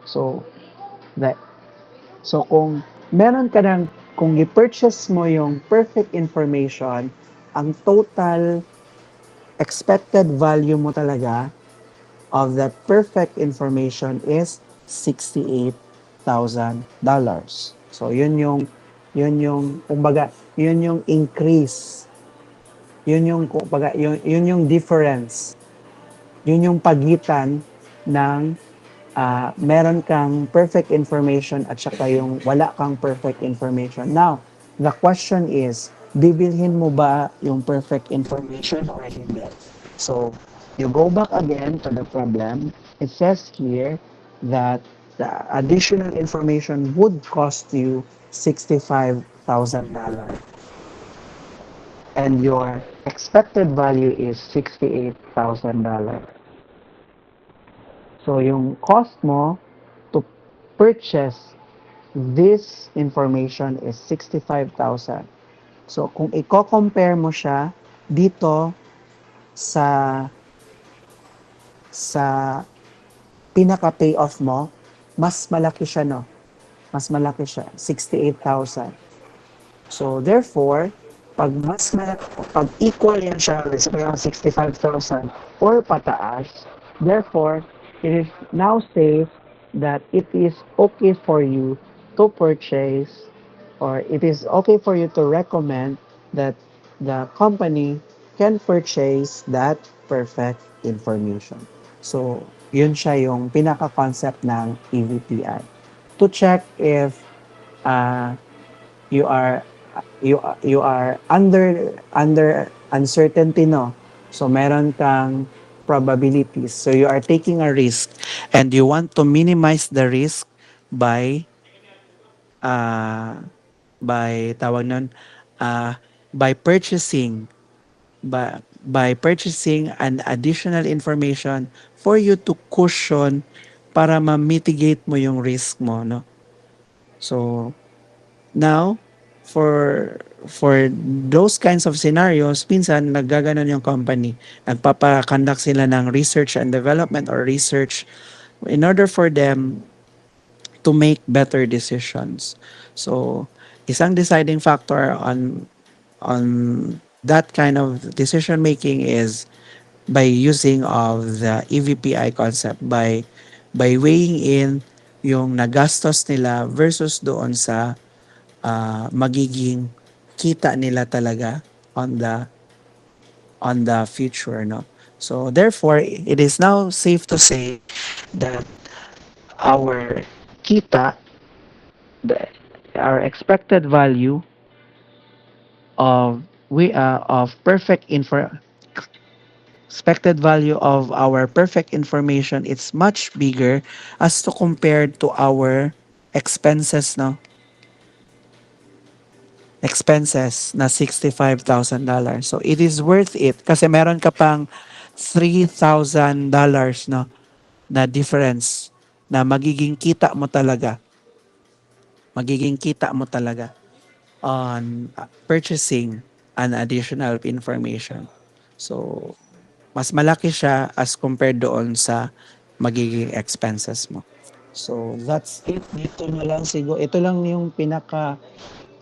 So that so kung meron ka ng kung i-purchase mo yung perfect information, ang total expected value mo talaga of that perfect information is $68,000. So kumbaga yun yung increase. Yun yung kumbaga yun yung difference. Yun yung pagitan ng meron kang perfect information at saka yung wala kang perfect information. Now, the question is, bibilhin mo ba yung perfect information or hindi? So, you go back again to the problem. It says here that the additional information would cost you $65,000 and your expected value is $68,000. So, yung cost mo to purchase this information is 65,000. So, kung i-compare mo siya dito sa sa pinaka-payoff mo, mas malaki siya, no? Mas malaki siya, 68,000. So, therefore, pag equal yan siya, let's say 65,000 or pataas, therefore, it is now safe that it is okay for you to purchase or it is okay for you to recommend that the company can purchase that perfect information. So, yun siya yung pinaka-concept ng EVPI. To check if uh, you are you are under uncertainty, no, so meron kang probabilities, so you are taking a risk and you want to minimize the risk by uh tawag nun uh by purchasing an additional information for you to cushion para ma-mitigate mo yung risk mo, no. So now, for those kinds of scenarios, minsan naggaganon yung company. Nagpapakandak sila ng research and development or research in order for them to make better decisions. So, isang deciding factor on that kind of decision making is by using of the EVPI concept, by weighing in yung nagastos nila versus doon sa magiging kita nila talaga on the future, no. So therefore it is now safe to say that our kita the our expected value of we of perfect info expected value of our perfect information, it's much bigger as to compared to our expenses, no, expenses na $65,000. So it is worth it kasi meron ka pang $3,000, no, na difference na magiging kita mo talaga on purchasing an additional information. So mas malaki siya as compared doon sa magiging expenses mo. So that's it. Dito na lang siguro. Ito lang yung pinaka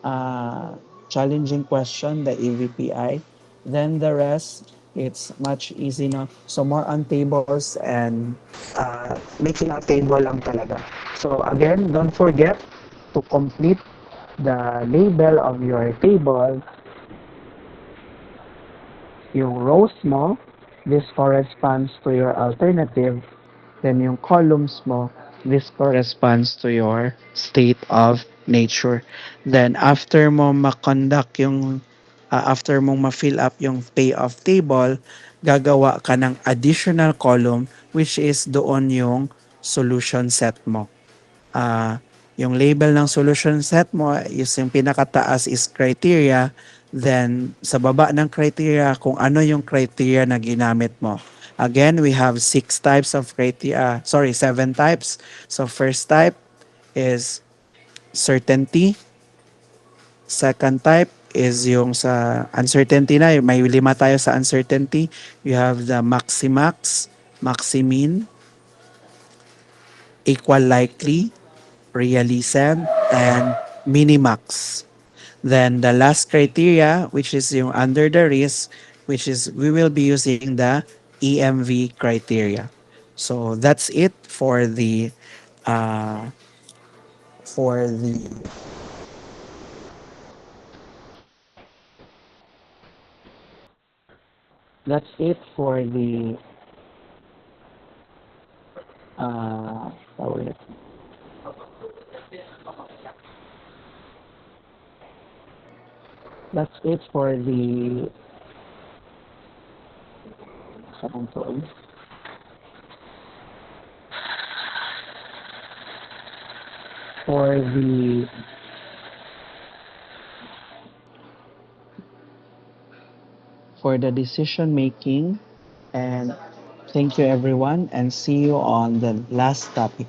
uh, challenging question, the EVPI. Then the rest, it's much easy na. So more on tables and making a table lang talaga. So again, don't forget to complete the label of your table, yung rows mo, this corresponds to your alternative. Then yung columns mo, this corresponds to your state of nature. Then after mo ma-conduct yung after mong ma-fill up yung payoff table, gagawa ka ng additional column which is doon yung solution set mo. Ah, yung label ng solution set mo is yung pinakataas is criteria, then sa baba ng criteria kung ano yung criteria na ginamit mo. Again, we have seven types. So first type is certainty. Second type is yung sa uncertainty na, may lima tayo sa uncertainty. You have the maximax, maximin, equal likely, realism, and minimax. Then the last criteria, which is yung under the risk, which is we will be using the EMV criteria. So that's it uh, for the that's it for the tawag ito. That's it for the saan to ulit? For the decision making, and thank you everyone, and see you on the last topic.